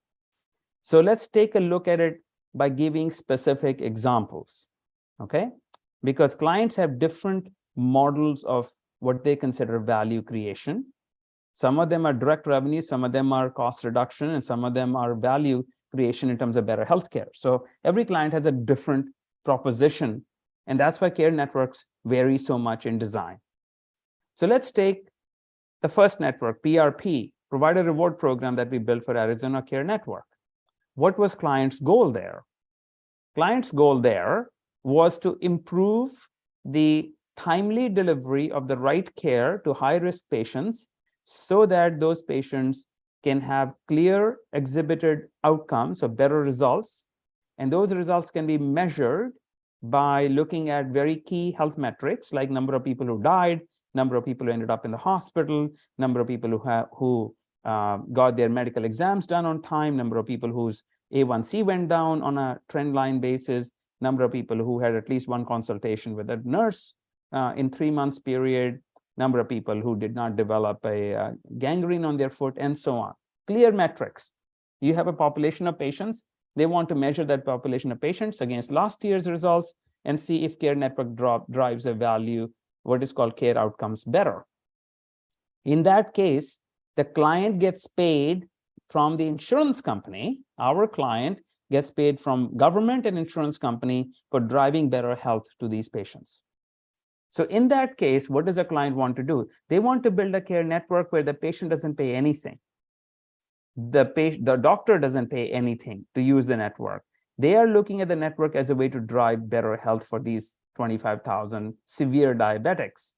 So let's take a look at it by giving specific examples, okay? Because clients have different models of what they consider value creation. Some of them are direct revenue, some of them are cost reduction, and some of them are value creation in terms of better healthcare. So every client has a different proposition, and that's why care networks vary so much in design. So let's take the first network, PRP, Provider Reward Program, that we built for Arizona Care Network. What was client's goal there? Client's goal there was to improve the timely delivery of the right care to high-risk patients so that those patients can have clear exhibited outcomes, so better results. And those results can be measured by looking at very key health metrics like number of people who died, number of people who ended up in the hospital, number of people who got their medical exams done on time, number of people whose A1C went down on a trend line basis, number of people who had at least one consultation with a nurse in 3 months period, number of people who did not develop a gangrene on their foot, and so on. Clear metrics. You have a population of patients. They want to measure that population of patients against last year's results and see if Care Network drives a value, what is called care outcomes, better. In that case, the client gets paid from the insurance company. Our client gets paid from government and insurance company for driving better health to these patients. So in that case, what does a client want to do? They want to build a care network where the patient doesn't pay anything. The doctor doesn't pay anything to use the network. They are looking at the network as a way to drive better health for these 25,000 severe diabetics.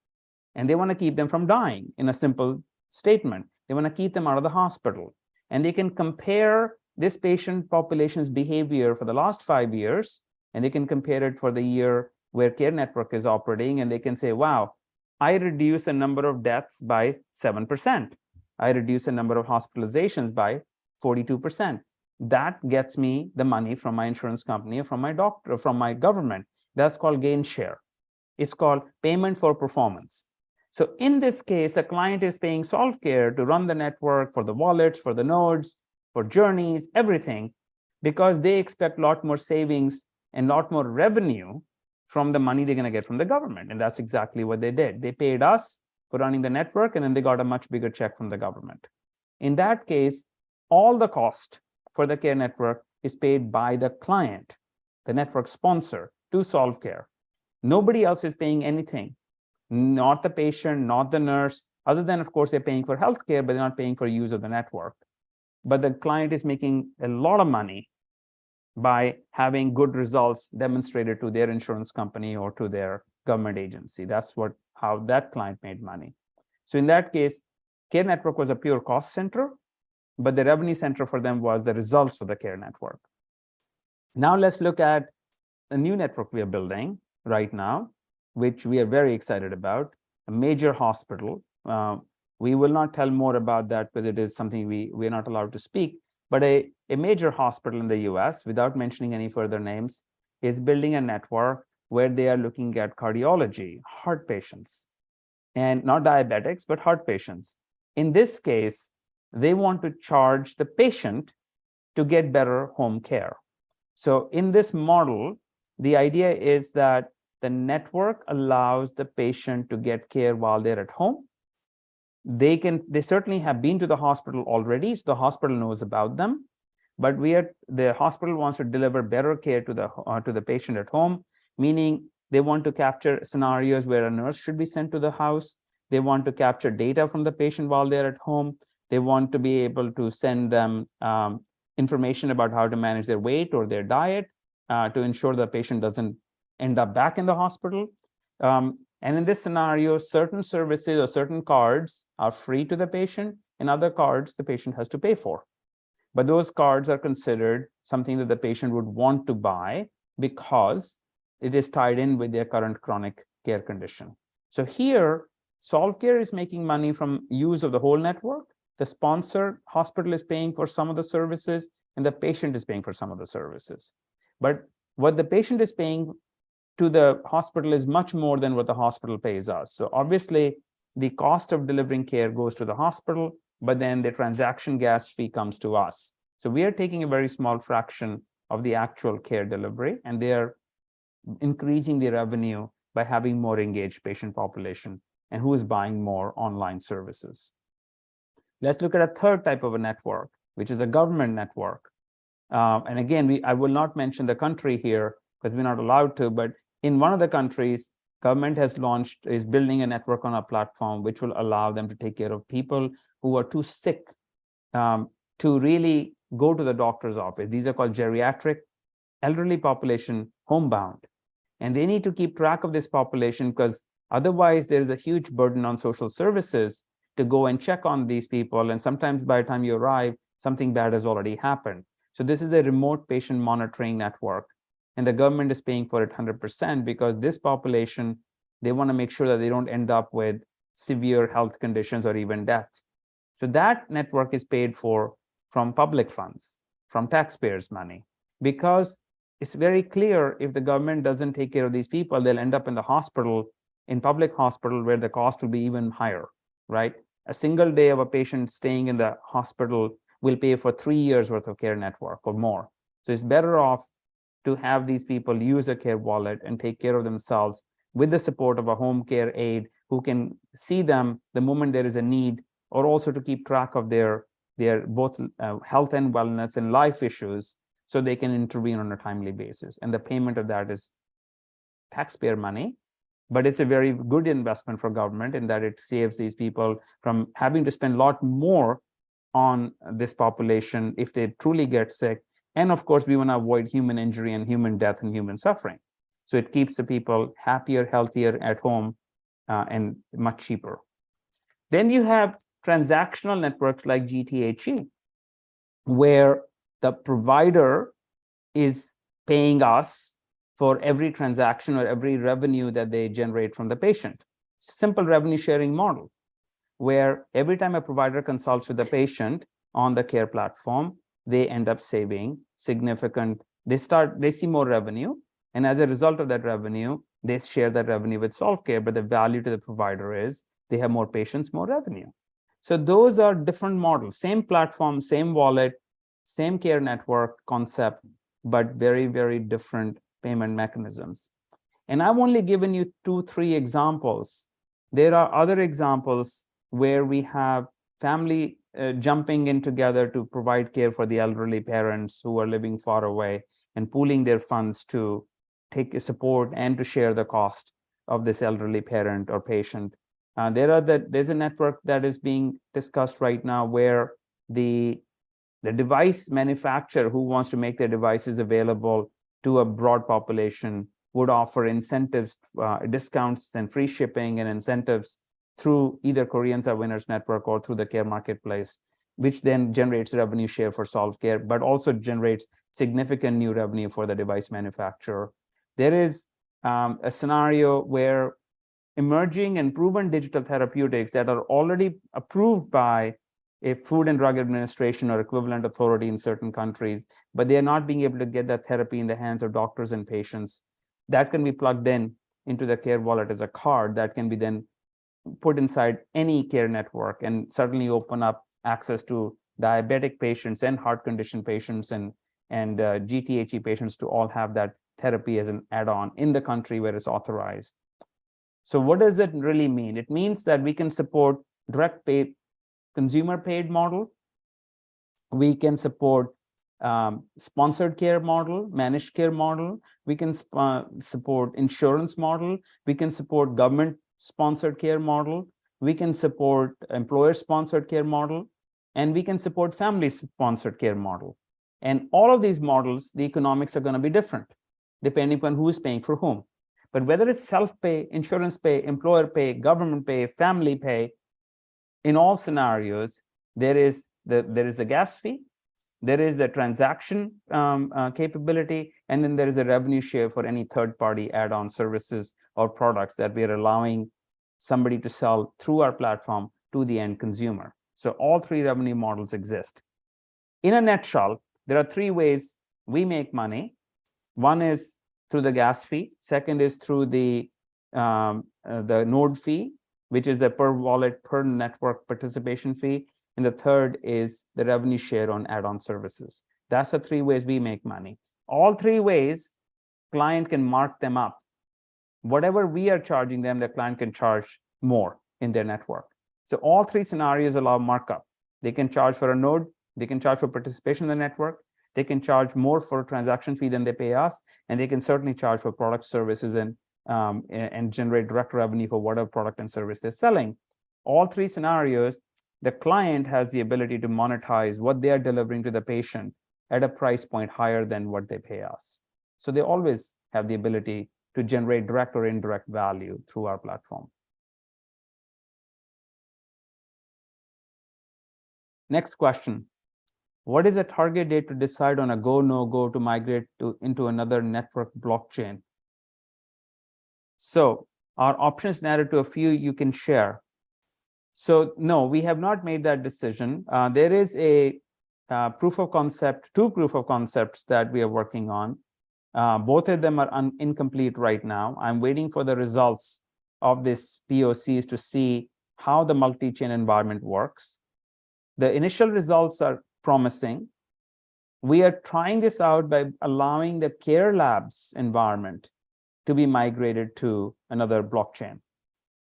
And they want to keep them from dying in a simple statement. They want to keep them out of the hospital. And they can compare this patient population's behavior for the last 5 years, and they can compare it for the year where Care Network is operating, and they can say, wow, I reduce the number of deaths by 7%. I reduce the number of hospitalizations by 42%. That gets me the money from my insurance company or from my doctor, or from my government. That's called gain share. It's called payment for performance. So in this case, the client is paying Solve.Care to run the network, for the wallets, for the nodes, for journeys, everything, because they expect a lot more savings and a lot more revenue from the money they're going to get from the government. And that's exactly what they did. They paid us for running the network, and then they got a much bigger check from the government. In that case, all the cost for the Care Network is paid by the client, the network sponsor, to Solve.Care. Nobody else is paying anything, not the patient, not the nurse, other than, of course, they're paying for healthcare, but they're not paying for use of the network. But the client is making a lot of money by having good results demonstrated to their insurance company or to their government agency. That's how that client made money. So in that case, Care Network was a pure cost center, but the revenue center for them was the results of the Care Network. Now let's look at a new network we are building right now. which we are very excited about, a major hospital. We will not tell more about that because it is something we are not allowed to speak, but a major hospital in the US, without mentioning any further names, is building a network where they are looking at cardiology, heart patients, and not diabetics, but heart patients. In this case, they want to charge the patient to get better home care. So in this model, the idea is that the network allows the patient to get care while they're at home. They certainly have been to the hospital already, so the hospital knows about them. But the hospital wants to deliver better care to the patient at home, meaning they want to capture scenarios where a nurse should be sent to the house. They want to capture data from the patient while they're at home. They want to be able to send them information about how to manage their weight or their diet to ensure the patient doesn't end up back in the hospital. And in this scenario, certain services or certain cards are free to the patient, and other cards the patient has to pay for. But those cards are considered something that the patient would want to buy because it is tied in with their current chronic care condition. So here, Solve.Care is making money from use of the whole network. The sponsor hospital is paying for some of the services, and the patient is paying for some of the services. But what the patient is paying to the hospital is much more than what the hospital pays us. So obviously, the cost of delivering care goes to the hospital, but then the transaction gas fee comes to us. So we are taking a very small fraction of the actual care delivery, and they are increasing the revenue by having more engaged patient population and who is buying more online services. Let's look at a third type of a network, which is a government network. And again, I will not mention the country here because we're not allowed to, but in one of the countries, government is building a network on a platform which will allow them to take care of people who are too sick to really go to the doctor's office. These are called geriatric elderly population homebound. And they need to keep track of this population because otherwise there is a huge burden on social services to go and check on these people. And sometimes by the time you arrive, something bad has already happened. So this is a remote patient monitoring network. And the government is paying for it 100% because this population, they want to make sure that they don't end up with severe health conditions or even death. So that network is paid for from public funds, from taxpayers' money, because it's very clear if the government doesn't take care of these people, they'll end up in the hospital, in public hospital, where the cost will be even higher, right? A single day of a patient staying in the hospital will pay for 3 years worth of care network or more. So it's better off to have these people use a care wallet and take care of themselves with the support of a home care aide who can see them the moment there is a need, or also to keep track of their both health and wellness and life issues so they can intervene on a timely basis. And the payment of that is taxpayer money, but it's a very good investment for government in that it saves these people from having to spend a lot more on this population if they truly get sick. And of course, we want to avoid human injury and human death and human suffering. So it keeps the people happier, healthier at home, and much cheaper. Then you have transactional networks like GTHE, where the provider is paying us for every transaction or every revenue that they generate from the patient. Simple revenue sharing model, where every time a provider consults with the patient on the care platform, they end up saving significant, they see more revenue. And as a result of that revenue, they share that revenue with Solve.Care, but the value to the provider is they have more patients, more revenue. So those are different models, same platform, same wallet, same care network concept, but very, very different payment mechanisms. And I've only given you 2-3 examples. There are other examples where we have family jumping in together to provide care for the elderly parents who are living far away and pooling their funds to take support and to share the cost of this elderly parent or patient. There's a network that is being discussed right now where the device manufacturer who wants to make their devices available to a broad population would offer incentives, discounts and free shipping and incentives through either Koreans Are Winners network or through the care marketplace, which then generates revenue share for Solve.Care, but also generates significant new revenue for the device manufacturer. There is a scenario where emerging and proven digital therapeutics that are already approved by a Food and Drug Administration or equivalent authority in certain countries, but they are not being able to get that therapy in the hands of doctors and patients, that can be plugged in into the Care Wallet as a card that can be then put inside any care network and certainly open up access to diabetic patients and heart condition patients and GTHE patients to all have that therapy as an add-on in the country where it's authorized. So what does it really mean? It means that we can support direct paid, consumer paid model. We can support sponsored care model, managed care model. We can support insurance model. We can support government sponsored care model. We can support employer sponsored care model, and we can support family sponsored care model. And all of these models, the economics are going to be different depending upon who is paying for whom. But whether it's self-pay, insurance pay, employer pay, government pay, family pay, in all scenarios, there is a gas fee, there is the transaction capability, and then there is a revenue share for any third-party add-on services or products that we are allowing somebody to sell through our platform to the end consumer. So all three revenue models exist. In a nutshell, there are three ways we make money. One is through the gas fee. Second is through the node fee, which is the per wallet, per network participation fee. And the third is the revenue share on add-on services. That's the three ways we make money. All three ways, client can mark them up. Whatever we are charging them, the client can charge more in their network. So all three scenarios allow markup. They can charge for a node, they can charge for participation in the network, they can charge more for a transaction fee than they pay us, and they can certainly charge for product services and generate direct revenue for whatever product and service they're selling. All three scenarios, the client has the ability to monetize what they are delivering to the patient at a price point higher than what they pay us. So they always have the ability to generate direct or indirect value through our platform. Next question. What is a target date to decide on a go, no go to migrate into another network blockchain? So our options narrowed to a few you can share. So no, we have not made that decision. There is a proof of concept, two proof of concepts that we are working on. Both of them are incomplete right now. I'm waiting for the results of these POCs to see how the multi-chain environment works. The initial results are promising. We are trying this out by allowing the Care Labs environment to be migrated to another blockchain.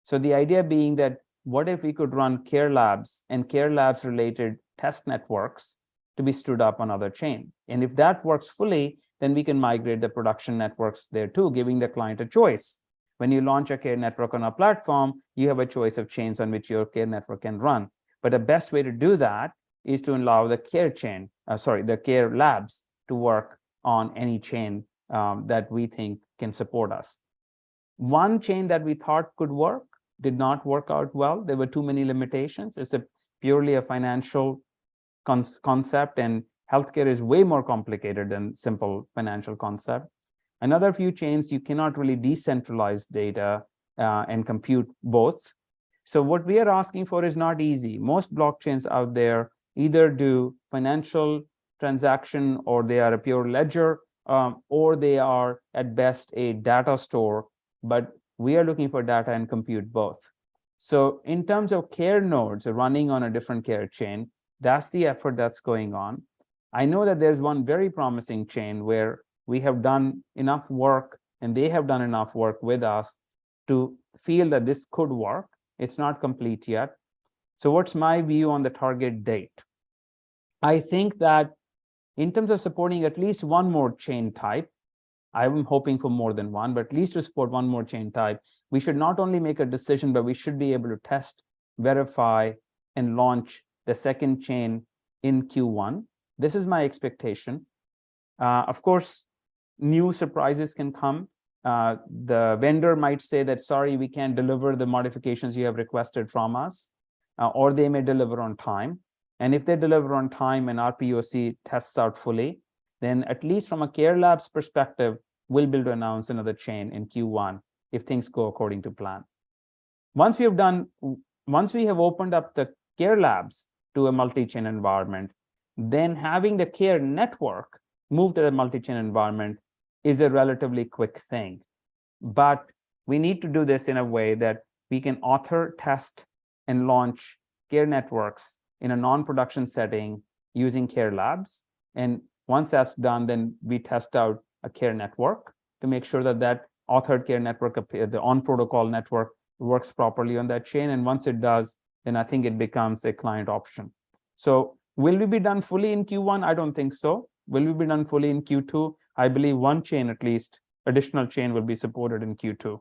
So the idea being that what if we could run Care Labs and Care Labs related test networks to be stood up on other chain? And if that works fully, then we can migrate the production networks there too, giving the client a choice. When you launch a care network on our platform, you have a choice of chains on which your care network can run. But the best way to do that is to allow the care chain, the Care Labs to work on any chain that we think can support us. One chain that we thought could work did not work out well. There were too many limitations. It's purely a financial concept, and healthcare is way more complicated than simple financial concept. Another few chains, you cannot really decentralize data and compute both. So what we are asking for is not easy. Most blockchains out there either do financial transaction, or they are a pure ledger, or they are at best a data store, but we are looking for data and compute both. So in terms of care nodes running on a different care chain, that's the effort that's going on. I know that there's one very promising chain where we have done enough work and they have done enough work with us to feel that this could work. It's not complete yet. So what's my view on the target date? I think that in terms of supporting at least one more chain type, I'm hoping for more than one, but at least to support one more chain type, we should not only make a decision, but we should be able to test, verify, and launch the second chain in Q1. This is my expectation. Of course, new surprises can come. The vendor might say that, sorry, we can't deliver the modifications you have requested from us, or they may deliver on time. And if they deliver on time and our POC tests out fully, then at least from a Care Labs perspective, we'll be able to announce another chain in Q1 if things go according to plan. Once we have opened up the Care Labs to a multi-chain environment, then having the Care network move to a multi-chain environment is a relatively quick thing. But we need to do this in a way that we can author, test, and launch Care networks in a non-production setting using Care Labs. And once that's done, then we test out a Care network to make sure that that authored Care network, the on-protocol network, works properly on that chain. And once it does, then I think it becomes a client option. So will we be done fully in Q1? I don't think so. Will we be done fully in Q2? I believe one chain, at least, additional chain will be supported in Q2.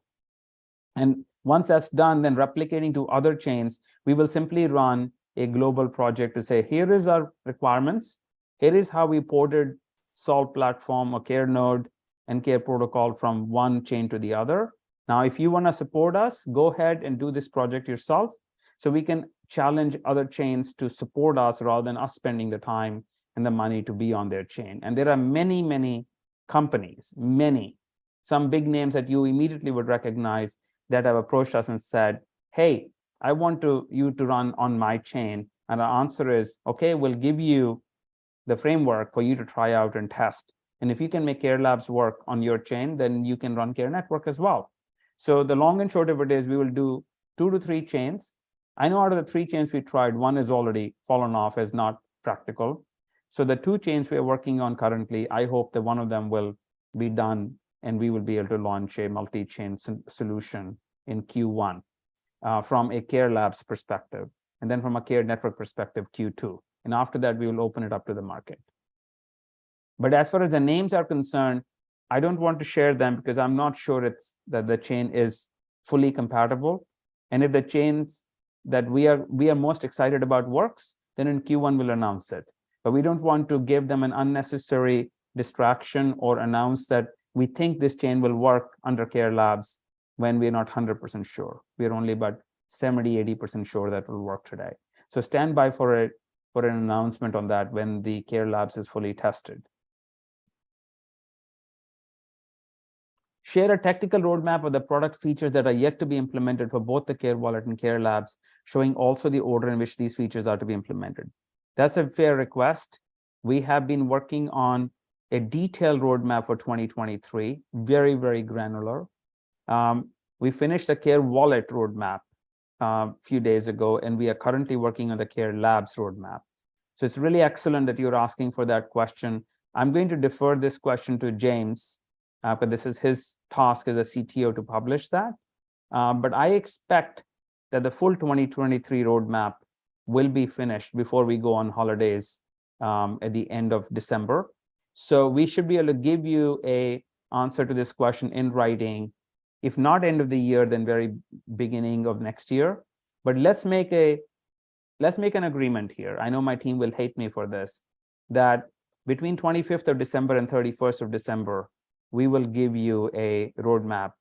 And once that's done, then replicating to other chains, we will simply run a global project to say, here is our requirements. Here is how we ported Solve platform or Care node and Care protocol from one chain to the other. Now, if you want to support us, go ahead and do this project yourself, so we can challenge other chains to support us rather than us spending the time and the money to be on their chain. And there are many, many companies, some big names that you immediately would recognize that have approached us and said, hey, I want you to run on my chain. And our answer is, okay, we'll give you the framework for you to try out and test. And if you can make Care Labs work on your chain, then you can run Care Network as well. So the long and short of it is we will do 2 to 3 chains. I know out of the 3 chains we tried, one is already fallen off as not practical. So the 2 chains we are working on currently, I hope that one of them will be done and we will be able to launch a multi-chain solution in Q1 from a Care Labs perspective. And then from a Care Network perspective, Q2. And after that, we will open it up to the market. But as far as the names are concerned, I don't want to share them because I'm not sure that the chain is fully compatible. And if the chains that we are most excited about works, then in Q1 we'll announce it. But we don't want to give them an unnecessary distraction or announce that we think this chain will work under Care Labs when we're not 100% sure. We're only about 70-80% sure that will work today. So stand by for an announcement on that when the Care Labs is fully tested. Share a technical roadmap of the product features that are yet to be implemented for both the Care Wallet and Care Labs, showing also the order in which these features are to be implemented. That's a fair request. We have been working on a detailed roadmap for 2023, very, very granular. We finished the Care Wallet roadmap a few days ago, and we are currently working on the Care Labs roadmap. So it's really excellent that you're asking for that question. I'm going to defer this question to James, but this is his task as a CTO to publish that. But I expect that the full 2023 roadmap will be finished before we go on holidays at the end of December. So we should be able to give you an answer to this question in writing, if not end of the year, then very beginning of next year. But let's make an agreement here. I know my team will hate me for this, that between 25th of December and 31st of December, we will give you a roadmap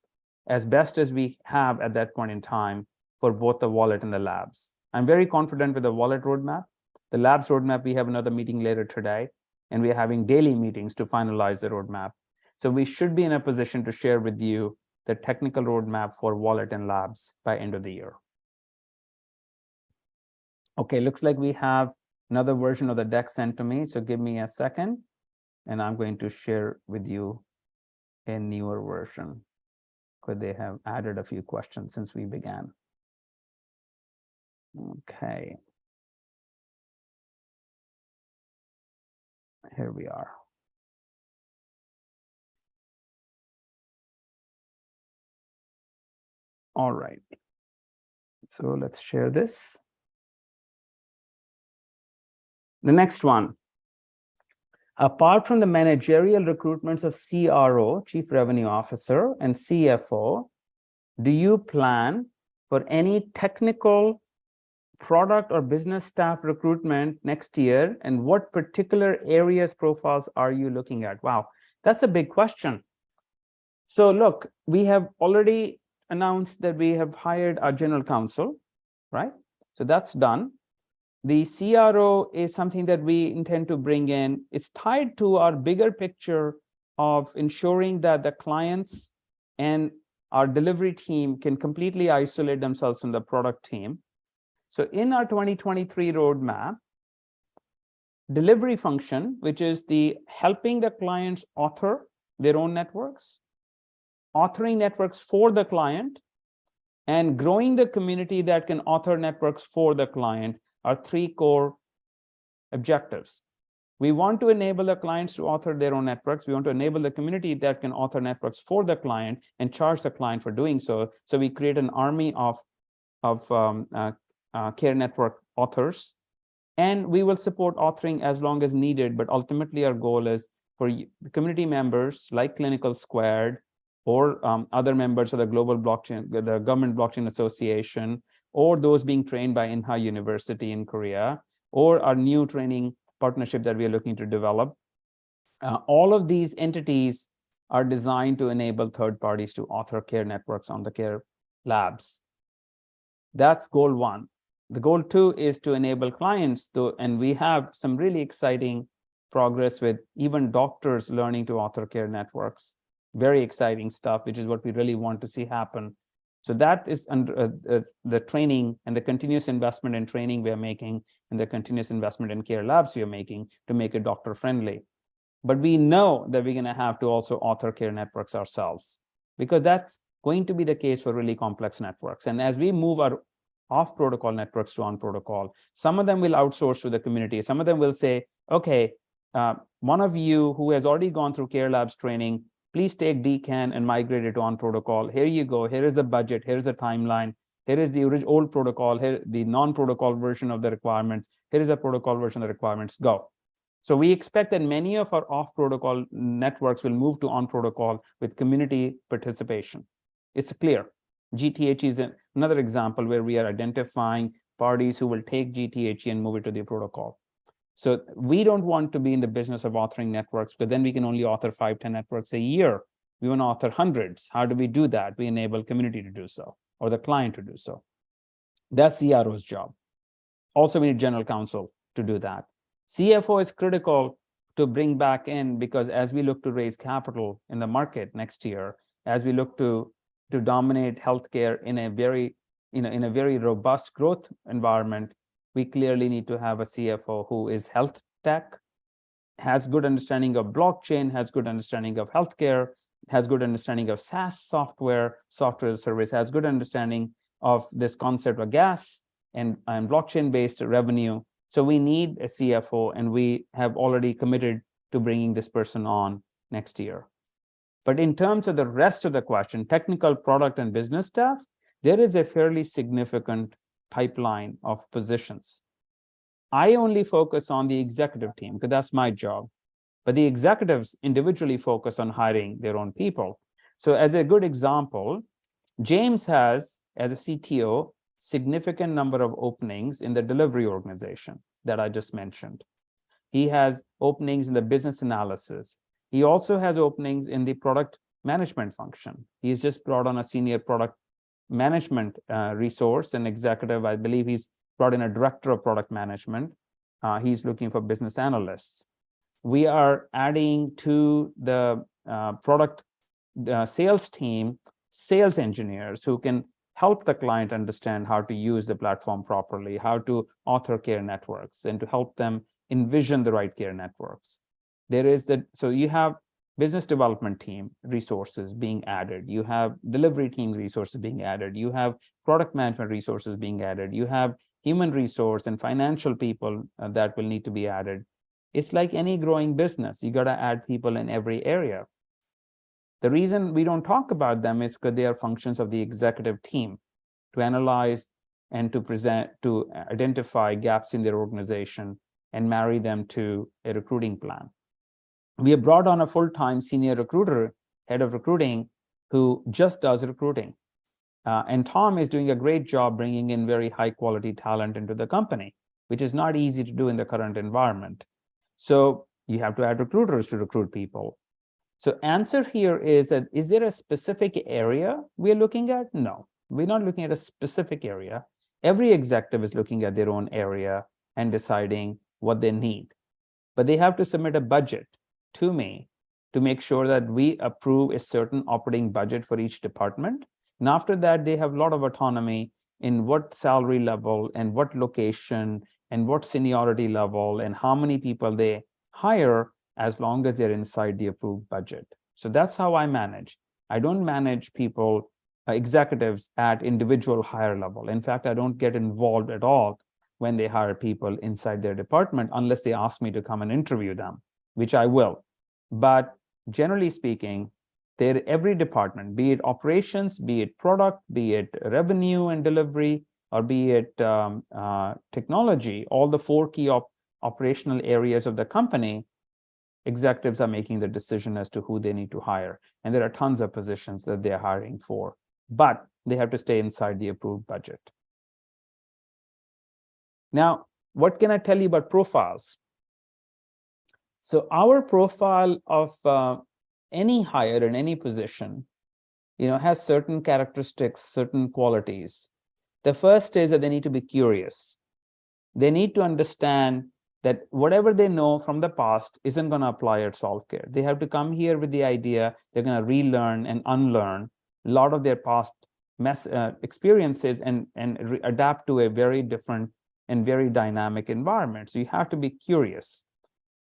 as best as we have at that point in time for both the wallet and the labs. I'm very confident with the wallet roadmap. The labs roadmap, we have another meeting later today, and we're having daily meetings to finalize the roadmap. So we should be in a position to share with you the technical roadmap for wallet and labs by end of the year. Okay, looks like we have another version of the deck sent to me. So give me a second, and I'm going to share with you a newer version, because they have added a few questions since we began. Okay. Here we are. All right. So let's share this. The next one. Apart from the managerial recruitments of CRO, Chief Revenue Officer, and CFO, do you plan for any technical product or business staff recruitment next year? And what particular areas profiles are you looking at? Wow, that's a big question. So look, we have already announced that we have hired our general counsel, right? So that's done. The CRO is something that we intend to bring in. It's tied to our bigger picture of ensuring that the clients and our delivery team can completely isolate themselves from the product team. So in our 2023 roadmap, delivery function, which is the helping the clients author their own networks, authoring networks for the client, and growing the community that can author networks for the client, are three core objectives. We want to enable the clients to author their own networks. We want to enable the community that can author networks for the client and charge the client for doing so. So we create an army of care network authors, and we will support authoring as long as needed. But ultimately, our goal is for community members like Clinical Squared or other members of the global blockchain, the Government Blockchain Association, or those being trained by Inha University in Korea, or our new training partnership that we are looking to develop. All of these entities are designed to enable third parties to author care networks on the care labs. That's goal one. The goal two is to enable clients to, and we have some really exciting progress with even doctors learning to author care networks. Very exciting stuff, which is what we really want to see happen. So that is under the training and the continuous investment in training we are making, and the continuous investment in care labs we are making to make it doctor friendly. But we know that we're going to have to also author care networks ourselves, because that's going to be the case for really complex networks. And as we move our off protocol networks to on protocol, some of them will outsource to the community. Some of them will say, okay, one of you who has already gone through care labs training, please take DCAN and migrate it to on protocol. Here you go. Here is the budget. Here's the timeline. Here is the old protocol. Here the non-protocol version of the requirements. Here is the protocol version of the requirements. Go. So we expect that many of our off-protocol networks will move to on protocol with community participation. It's clear. GTH is another example where we are identifying parties who will take GTH and move it to the protocol. So we don't want to be in the business of authoring networks, but then we can only author 5-10 networks a year. We want to author hundreds. How do we do that? We enable community to do so, or the client to do so. That's CRO's job. Also, we need general counsel to do that. CFO is critical to bring back in, because as we look to raise capital in the market next year, as we look to dominate healthcare in a very, in a very robust growth environment, we clearly need to have a CFO who is health tech, has good understanding of blockchain, has good understanding of healthcare, has good understanding of SaaS software, software as a service, has good understanding of this concept of gas and blockchain-based revenue. So we need a CFO, and we have already committed to bringing this person on next year. But in terms of the rest of the question, technical, product, and business staff, there is a fairly significant pipeline of positions. I only focus on the executive team because that's my job, but the executives individually focus on hiring their own people. So as a good example, James has, as a CTO, significant number of openings in the delivery organization that I just mentioned. He has openings in the business analysis. He also has openings in the product management function. He's just brought on a senior product management resource, an executive. I believe he's brought in a director of product management. He's looking for business analysts. We are adding to the product sales team, sales engineers who can help the client understand how to use the platform properly, how to author care networks, and to help them envision the right care networks. There is that, so you have business development team resources being added. You have delivery team resources being added. You have product management resources being added. You have human resource and financial people that will need to be added. It's like any growing business. You got to add people in every area. The reason we don't talk about them is because they are functions of the executive team to analyze and to present, to identify gaps in their organization and marry them to a recruiting plan. We have brought on a full-time senior recruiter, head of recruiting, who just does recruiting. And Tom is doing a great job bringing in very high-quality talent into the company, which is not easy to do in the current environment. So you have to add recruiters to recruit people. So answer here is that, is there a specific area we're looking at? No, we're not looking at a specific area. Every executive is looking at their own area and deciding what they need. But they have to submit a budget to me to make sure that we approve a certain operating budget for each department. And after that, they have a lot of autonomy in what salary level and what location and what seniority level and how many people they hire, as long as they're inside the approved budget. So that's how I manage. I don't manage people, executives at individual higher level. In fact, I don't get involved at all when they hire people inside their department unless they ask me to come and interview them, which I will. But generally speaking, every department, be it operations, be it product, be it revenue and delivery, or be it technology, all the 4 key operational areas of the company, executives are making the decision as to who they need to hire. And there are tons of positions that they're hiring for, but they have to stay inside the approved budget. Now, what can I tell you about profiles? So our profile of any hire in any position, has certain characteristics, certain qualities. The first is that they need to be curious. They need to understand that whatever they know from the past isn't going to apply at Solve.Care. They have to come here with the idea they're going to relearn and unlearn a lot of their past experiences and adapt to a very different and very dynamic environment. So you have to be curious.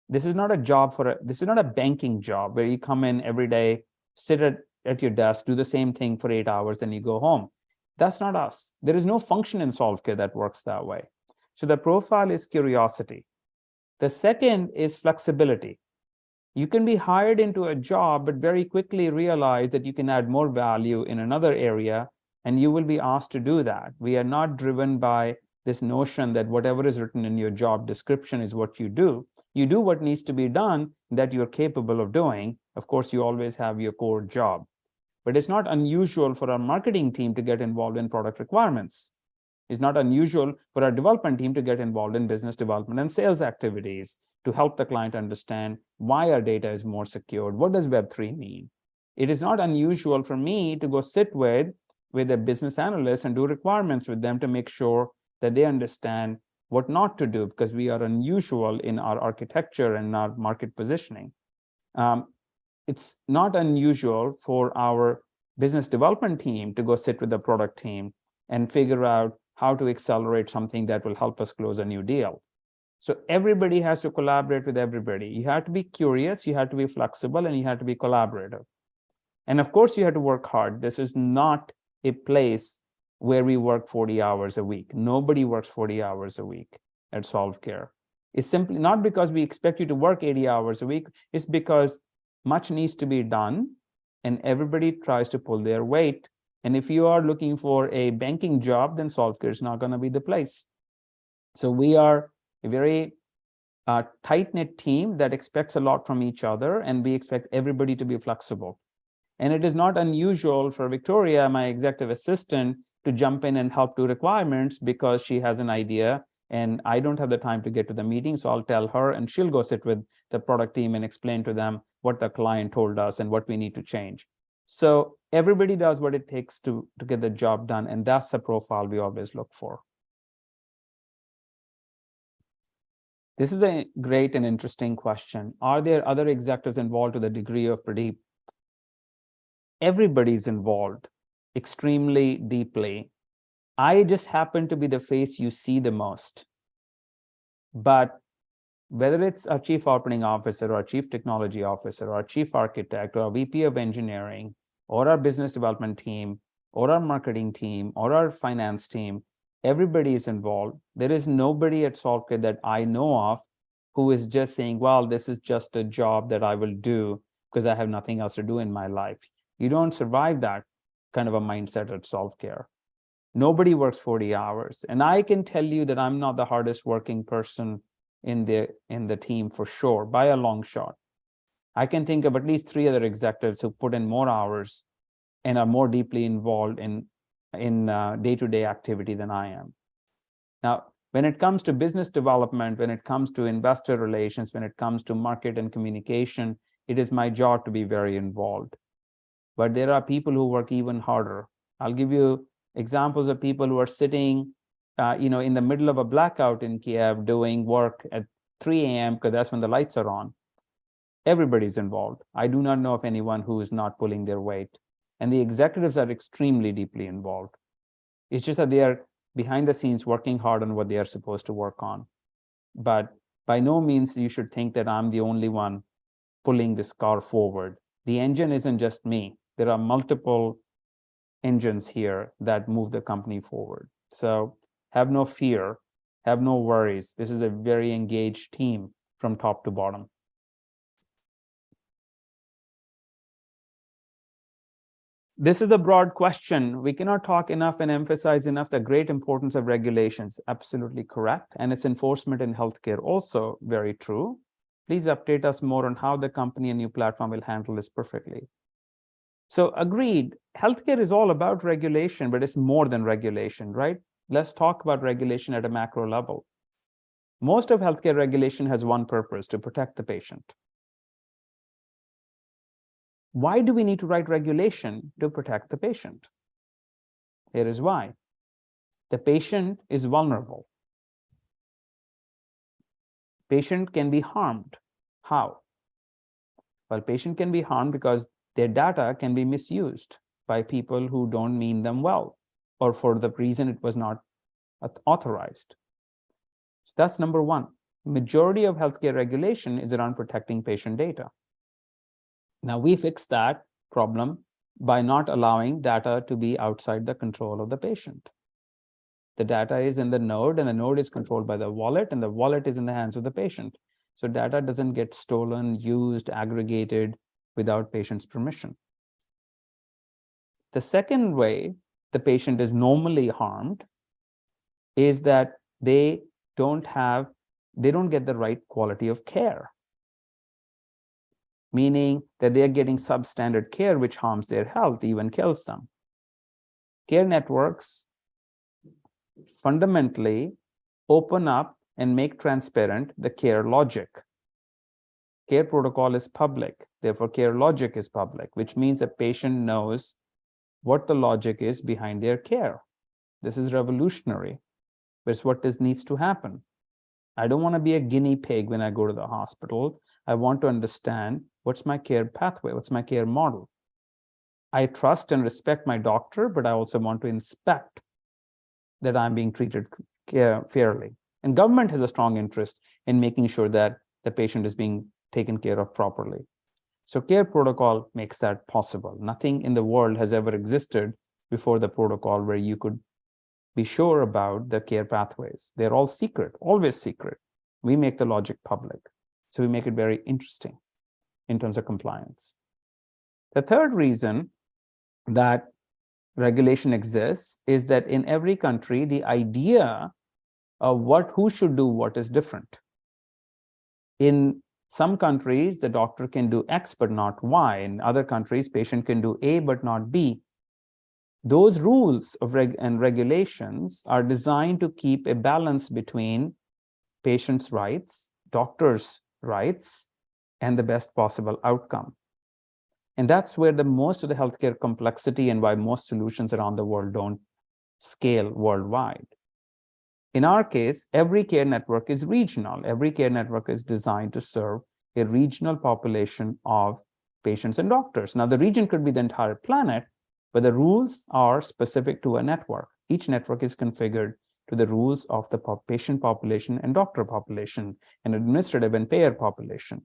This is not a job this is not a banking job where you come in every day, sit at your desk, do the same thing for 8 hours, and you go home. That's not us. There is no function in Solve.Care that works that way. So the profile is curiosity. The second is flexibility. You can be hired into a job, but very quickly realize that you can add more value in another area, and you will be asked to do that. We are not driven by this notion that whatever is written in your job description is what you do. You do what needs to be done that you're capable of doing. Of course, you always have your core job. But it's not unusual for our marketing team to get involved in product requirements. It's not unusual for our development team to get involved in business development and sales activities to help the client understand why our data is more secured. What does Web3 mean? It is not unusual for me to go sit with a business analyst and do requirements with them to make sure that they understand what not to do, because we are unusual in our architecture and our market positioning. It's not unusual for our business development team to go sit with the product team and figure out how to accelerate something that will help us close a new deal. So everybody has to collaborate with everybody. You have to be curious, you have to be flexible, and you have to be collaborative. And of course, you have to work hard. This is not a place where we work 40 hours a week. Nobody works 40 hours a week at Solve.Care. It's simply not because we expect you to work 80 hours a week. It's because much needs to be done, and everybody tries to pull their weight. And if you are looking for a banking job, then Solve.Care is not going to be the place. So we are a very tight-knit team that expects a lot from each other, and we expect everybody to be flexible. And it is not unusual for Victoria, my executive assistant, to jump in and help do requirements because she has an idea and I don't have the time to get to the meeting. So I'll tell her and she'll go sit with the product team and explain to them what the client told us and what we need to change. So everybody does what it takes to get the job done. And that's the profile we always look for. This is a great and interesting question. Are there other executives involved to the degree of Pradeep? Everybody's involved extremely deeply. I just happen to be the face you see the most. But whether it's our chief operating officer or our chief technology officer or our chief architect or our VP of engineering or our business development team or our marketing team or our finance team, everybody is involved. There is nobody at Solve.Care that I know of who is just saying, well, this is just a job that I will do because I have nothing else to do in my life. You don't survive that kind of a mindset at Solve.Care. Nobody works 40 hours. And I can tell you that I'm not the hardest working person in the team for sure, by a long shot. I can think of at least 3 other executives who put in more hours and are more deeply involved in day-to-day activity than I am. Now, when it comes to business development, when it comes to investor relations, when it comes to market and communication, it is my job to be very involved. But there are people who work even harder. I'll give you examples of people who are sitting in the middle of a blackout in Kiev doing work at 3 a.m. because that's when the lights are on. Everybody's involved. I do not know of anyone who is not pulling their weight. And the executives are extremely deeply involved. It's just that they are behind the scenes working hard on what they are supposed to work on. But by no means you should think that I'm the only one pulling this car forward. The engine isn't just me. There are multiple engines here that move the company forward. So have no fear, have no worries. This is a very engaged team from top to bottom. This is a broad question. We cannot talk enough and emphasize enough the great importance of regulations. Absolutely correct. And its enforcement in healthcare also very true. Please update us more on how the company and new platform will handle this perfectly. So agreed, healthcare is all about regulation, but it's more than regulation, right? Let's talk about regulation at a macro level. Most of healthcare regulation has one purpose: to protect the patient. Why do we need to write regulation? To protect the patient. Here is why. The patient is vulnerable. Patient can be harmed. How? Well, patient can be harmed because their data can be misused by people who don't mean them well, or for the reason it was not authorized. So that's number one. Majority of healthcare regulation is around protecting patient data. Now we fix that problem by not allowing data to be outside the control of the patient. The data is in the node, and the node is controlled by the wallet, and the wallet is in the hands of the patient. So data doesn't get stolen, used, aggregated without patient's permission. The second way the patient is normally harmed is that they don't get the right quality of care, meaning that they're getting substandard care, which harms their health, even kills them. Care networks fundamentally open up and make transparent the care logic. Care protocol is public, therefore care logic is public, which means a patient knows what the logic is behind their care. This is revolutionary, but it's what needs to happen. I don't want to be a guinea pig when I go to the hospital. I want to understand what's my care pathway, what's my care model. I trust and respect my doctor, but I also want to inspect that I'm being treated fairly. And government has a strong interest in making sure that the patient is being taken care of properly. So care protocol makes that possible. Nothing in the world has ever existed before the protocol where you could be sure about the care pathways. They're all secret, always secret. We make the logic public. So we make it very interesting in terms of compliance. The third reason that regulation exists is that in every country, the idea of who should do what is different. In some countries, the doctor can do X but not Y. In other countries, patient can do A but not B. Those rules of and regulations are designed to keep a balance between patients' rights, doctors' rights, and the best possible outcome. And that's where the most of the healthcare complexity and why most solutions around the world don't scale worldwide. In our case, every care network is regional. Every care network is designed to serve a regional population of patients and doctors. Now, the region could be the entire planet, but the rules are specific to a network. Each network is configured to the rules of the patient population and doctor population and administrative and payer population.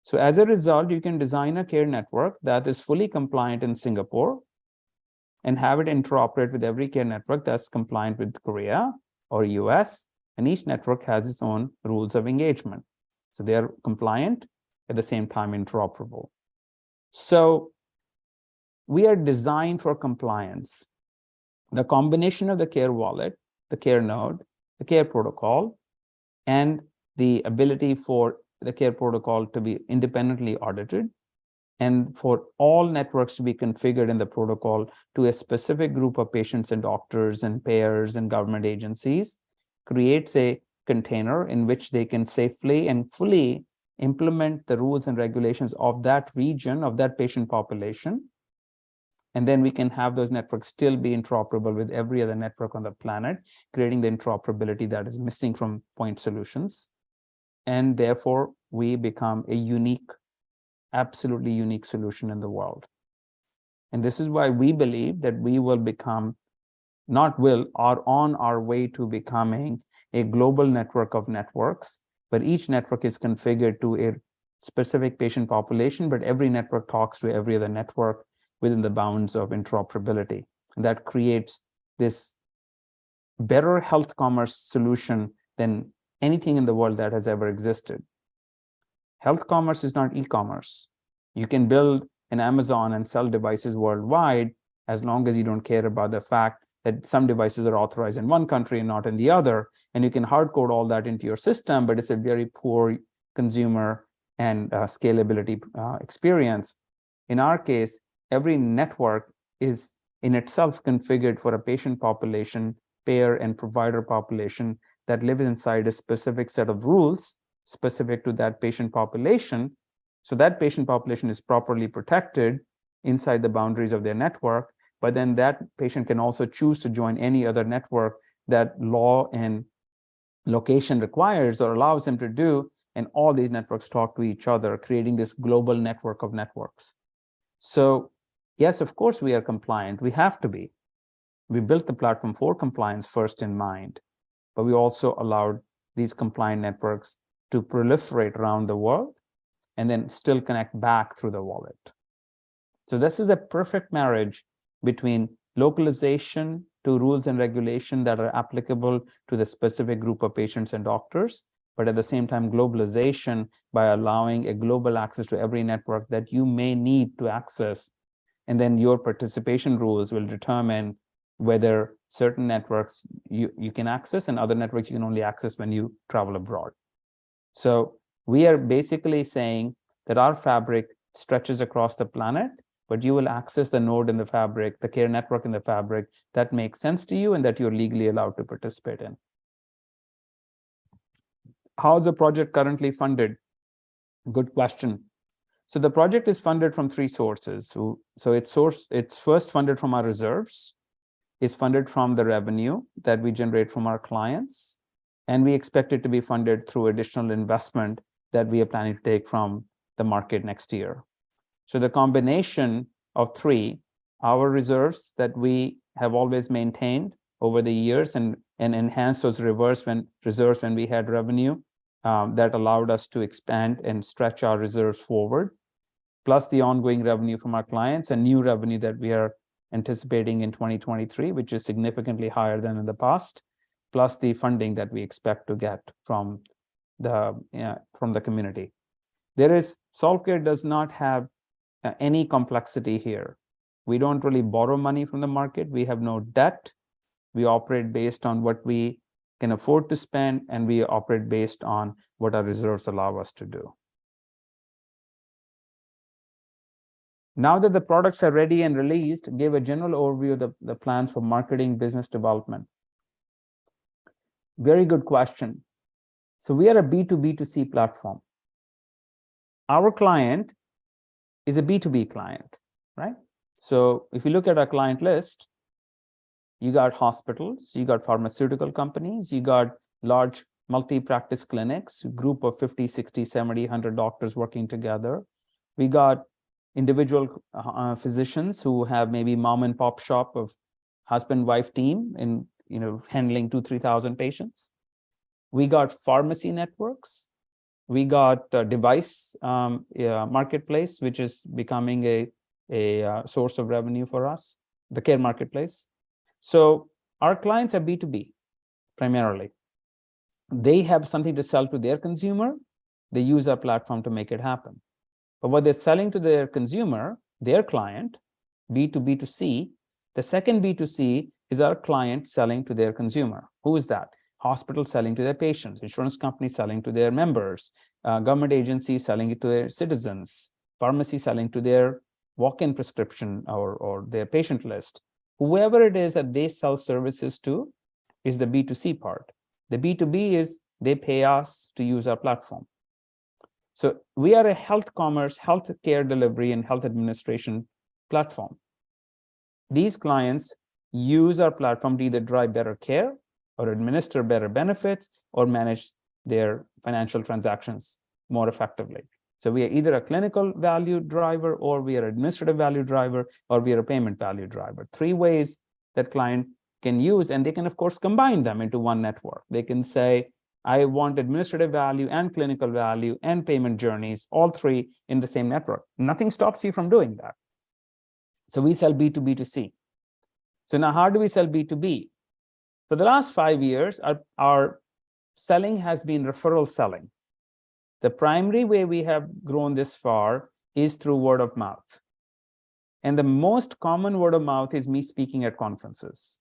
So as a result, you can design a care network that is fully compliant in Singapore and have it interoperate with every care network that's compliant with Korea or US, and each network has its own rules of engagement. So they are compliant, at the same time interoperable. So we are designed for compliance. The combination of the care wallet, the care node, the care protocol, and the ability for the care protocol to be independently audited, and for all networks to be configured in the protocol to a specific group of patients and doctors and payers and government agencies, creates a container in which they can safely and fully implement the rules and regulations of that region, of that patient population. And then we can have those networks still be interoperable with every other network on the planet, creating the interoperability that is missing from point solutions. And therefore, we become a unique absolutely unique solution in the world. And this is why we believe that we will become, not will, are on our way to becoming a global network of networks, but each network is configured to a specific patient population, but every network talks to every other network within the bounds of interoperability. And that creates this better health commerce solution than anything in the world that has ever existed. Health commerce is not e-commerce. You can build an Amazon and sell devices worldwide as long as you don't care about the fact that some devices are authorized in one country and not in the other. And you can hard code all that into your system, but it's a very poor consumer and scalability experience. In our case, every network is in itself configured for a patient population, payer and provider population that live inside a specific set of rules specific to that patient population. So that patient population is properly protected inside the boundaries of their network, but then that patient can also choose to join any other network that law and location requires or allows him to do, and all these networks talk to each other, creating this global network of networks. So yes, of course, we are compliant. We have to be. We built the platform for compliance first in mind, but we also allowed these compliant networks to proliferate around the world and then still connect back through the wallet. So this is a perfect marriage between localization to rules and regulation that are applicable to the specific group of patients and doctors, but at the same time, globalization by allowing a global access to every network that you may need to access. And then your participation rules will determine whether certain networks you can access and other networks you can only access when you travel abroad. So we are basically saying that our fabric stretches across the planet, but you will access the node in the fabric, the care network in the fabric that makes sense to you and that you're legally allowed to participate in. How is the project currently funded? Good question. So the project is funded from three sources. So it's first funded from our reserves, is funded from the revenue that we generate from our clients, and we expect it to be funded through additional investment that we are planning to take from the market next year. So the combination of three, our reserves that we have always maintained over the years and enhanced those reserves when we had revenue, that allowed us to expand and stretch our reserves forward, plus the ongoing revenue from our clients and new revenue that we are anticipating in 2023, which is significantly higher than in the past, plus the funding that we expect to get from the community. Solve.Care does not have any complexity here. We don't really borrow money from the market. We have no debt. We operate based on what we can afford to spend, and we operate based on what our reserves allow us to do. Now that the products are ready and released, give a general overview of the plans for marketing, business development. Very good question. So we are a B2B2C platform. Our client is a B2B client, right? So if you look at our client list, you got hospitals, you got pharmaceutical companies, you got large multi-practice clinics, a group of 50, 60, 70, 100 doctors working together. We got individual physicians who have maybe mom and pop shop of husband-wife team in handling 2,000-3,000 patients. We got pharmacy networks. We got a device marketplace, which is becoming a source of revenue for us, the care marketplace. So our clients are B2B primarily. They have something to sell to their consumer. They use our platform to make it happen. But what they're selling to their consumer, their client, B2B2C, the second B2C is our client selling to their consumer. Who is that? Hospital selling to their patients, insurance companies selling to their members, government agencies selling it to their citizens, pharmacy selling to their walk-in prescription or their patient list. Whoever it is that they sell services to is the B2C part. The B2B is they pay us to use our platform. So we are a health commerce, health care delivery, and health administration platform. These clients use our platform to either drive better care or administer better benefits or manage their financial transactions more effectively. So we are either a clinical value driver, or we are administrative value driver, or we are a payment value driver. 3 ways that client can use, and they can, of course, combine them into one network. They can say, I want administrative value and clinical value and payment journeys, all 3 in the same network. Nothing stops you from doing that. So we sell B2B2C. So now how do we sell B2B? For the last 5 years, our selling has been referral selling. The primary way we have grown this far is through word of mouth. And the most common word of mouth is me speaking at conferences.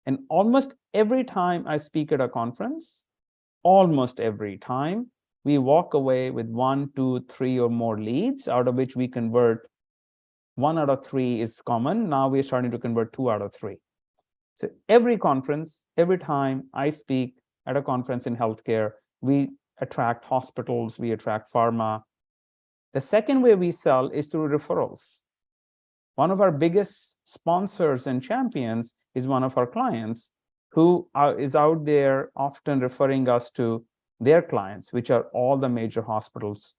And almost every time I speak at a conference, almost every time, we walk away with 1, 2, 3 or more leads, out of which we convert 1 out of 3 is common. Now we're starting to convert 2 out of 3. So every conference, every time I speak at a conference in healthcare, we attract hospitals, we attract pharma. The second way we sell is through referrals. One of our biggest sponsors and champions is one of our clients who is out there often referring us to their clients, which are all the major hospitals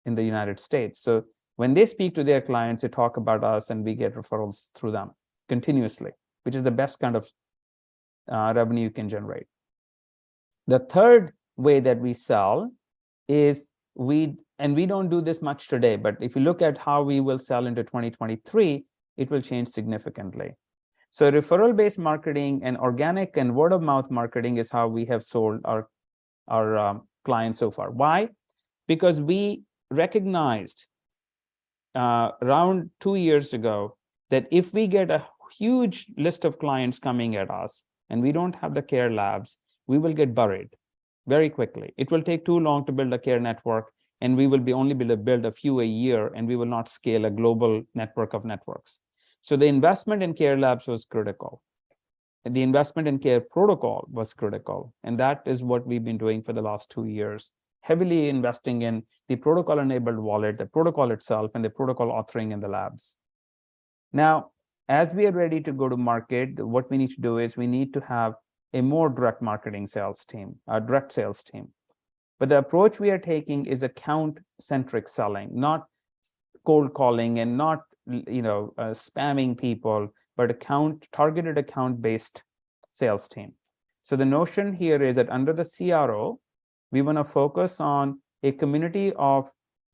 in the United States. So when they speak to their clients, they talk about us and we get referrals through them continuously, which is the best kind of revenue you can generate. The third way that we sell is we don't do this much today, but if you look at how we will sell into 2023, it will change significantly. So referral-based marketing and organic and word-of-mouth marketing is how we have sold our clients so far. Why? Because we recognized around 2 years ago that if we get a huge list of clients coming at us and we don't have the care labs, we will get buried very quickly. It will take too long to build a care network, and we will be only able to build a few a year, and we will not scale a global network of networks. So the investment in care labs was critical. And the investment in care protocol was critical. And that is what we've been doing for the last 2 years, heavily investing in the protocol-enabled wallet, the protocol itself, and the protocol authoring in the labs. Now, as we are ready to go to market, what we need to do is we need to have a more direct marketing sales team, a direct sales team. But the approach we are taking is account-centric selling, not cold calling and not spamming people, but targeted account-based sales team. So the notion here is that under the CRO, we want to focus on a community of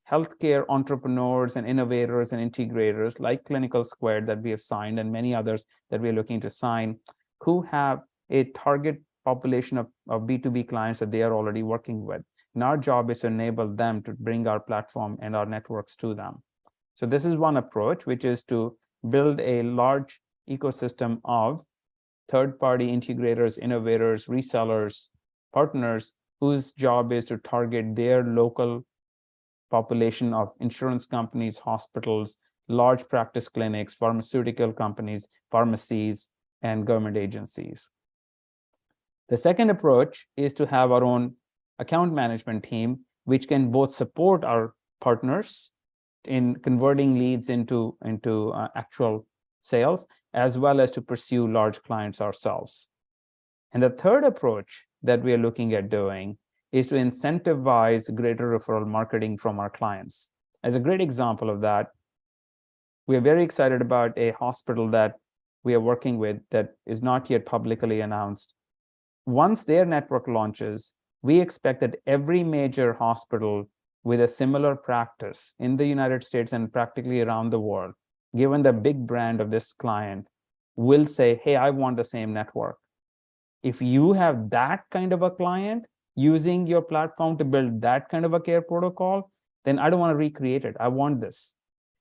healthcare entrepreneurs and innovators and integrators like Clinical Squared that we have signed and many others that we're looking to sign, who have a target population of B2B clients that they are already working with. And our job is to enable them to bring our platform and our networks to them. So this is one approach, which is to build a large ecosystem of third-party integrators, innovators, resellers, partners, whose job is to target their local population of insurance companies, hospitals, large practice clinics, pharmaceutical companies, pharmacies, and government agencies. The second approach is to have our own account management team, which can both support our partners in converting leads into actual sales, as well as to pursue large clients ourselves. And the third approach that we are looking at doing is to incentivize greater referral marketing from our clients. As a great example of that, we are very excited about a hospital that we are working with that is not yet publicly announced. Once their network launches, we expect that every major hospital with a similar practice in the United States and practically around the world, given the big brand of this client, will say, hey, I want the same network. If you have that kind of a client using your platform to build that kind of a care protocol, then I don't want to recreate it. I want this.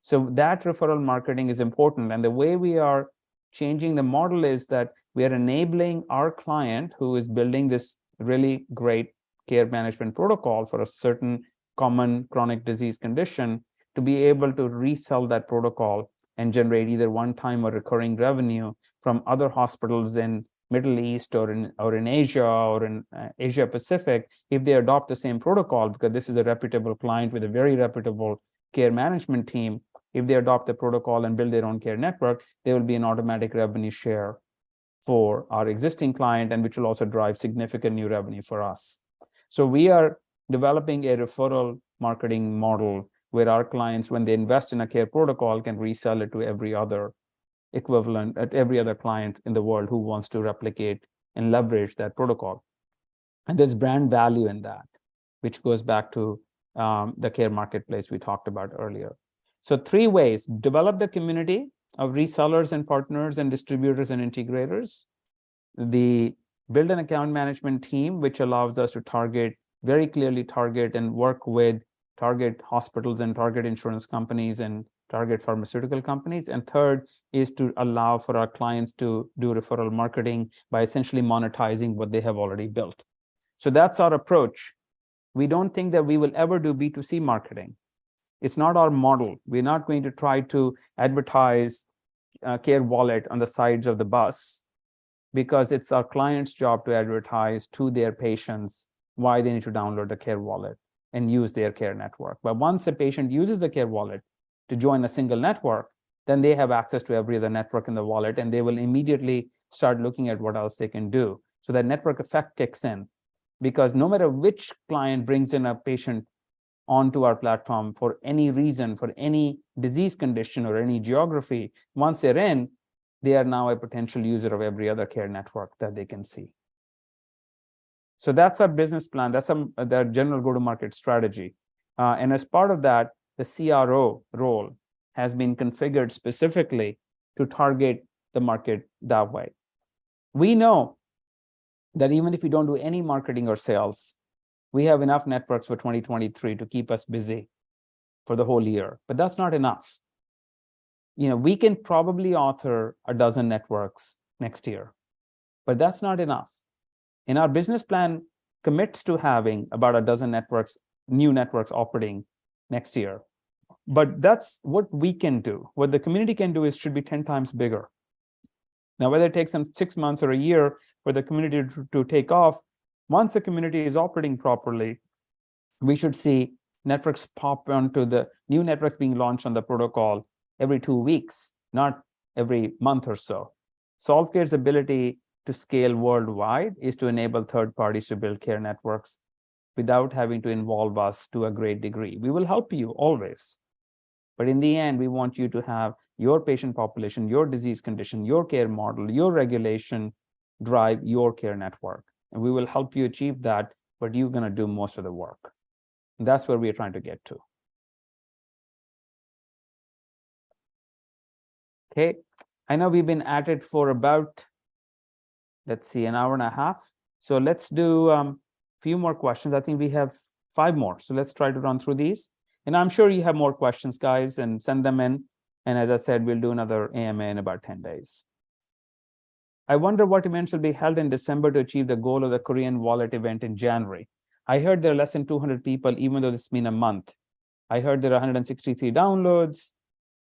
So that referral marketing is important. And the way we are changing the model is that we are enabling our client who is building this really great care management protocol for a certain common chronic disease condition to be able to resell that protocol and generate either one-time or recurring revenue from other hospitals in Middle East or in Asia or in Asia Pacific if they adopt the same protocol, because this is a reputable client with a very reputable care management team. If they adopt the protocol and build their own care network, there will be an automatic revenue share for our existing client, and which will also drive significant new revenue for us. So we are developing a referral marketing model where our clients, when they invest in a care protocol, can resell it to every other equivalent at every other client in the world who wants to replicate and leverage that protocol. And there's brand value in that, which goes back to the care marketplace we talked about earlier. So 3 ways: develop the community of resellers and partners and distributors and integrators. Build an account management team, which allows us to very clearly target and work with target hospitals and target insurance companies and target pharmaceutical companies. And third is to allow for our clients to do referral marketing by essentially monetizing what they have already built. So that's our approach. We don't think that we will ever do B2C marketing. It's not our model. We're not going to try to advertise Care Wallet on the sides of the bus, because it's our client's job to advertise to their patients why they need to download the Care Wallet and use their care network. But once a patient uses the Care Wallet to join a single network, then they have access to every other network in the wallet, and they will immediately start looking at what else they can do. So that network effect kicks in, because no matter which client brings in a patient onto our platform for any reason, for any disease condition or any geography, once they're in, they are now a potential user of every other care network that they can see. So that's our business plan. That's the general go-to-market strategy. And as part of that, the CRO role has been configured specifically to target the market that way. We know that even if we don't do any marketing or sales, we have enough networks for 2023 to keep us busy for the whole year, but that's not enough. We can probably author a dozen networks next year, but that's not enough. And our business plan commits to having about a dozen networks, new networks operating next year. But that's what we can do. What the community can do should be 10 times bigger. Now, whether it takes them 6 months or a year for the community to take off, once the community is operating properly, we should see networks pop onto the new networks being launched on the protocol every 2 weeks, not every month or so. Solve.Care's ability to scale worldwide is to enable third parties to build care networks without having to involve us to a great degree. We will help you always. But in the end, we want you to have your patient population, your disease condition, your care model, your regulation drive your care network. And we will help you achieve that, but you're going to do most of the work. And that's where we are trying to get to. Okay, I know we've been at it for about, let's see, an hour and a half. So let's do a few more questions. I think we have 5 more. So let's try to run through these. And I'm sure you have more questions, guys, and send them in. And as I said, we'll do another AMA in about 10 days. I wonder what events will be held in December to achieve the goal of the Korean wallet event in January. I heard there are less than 200 people, even though it's been a month. I heard there are 163 downloads.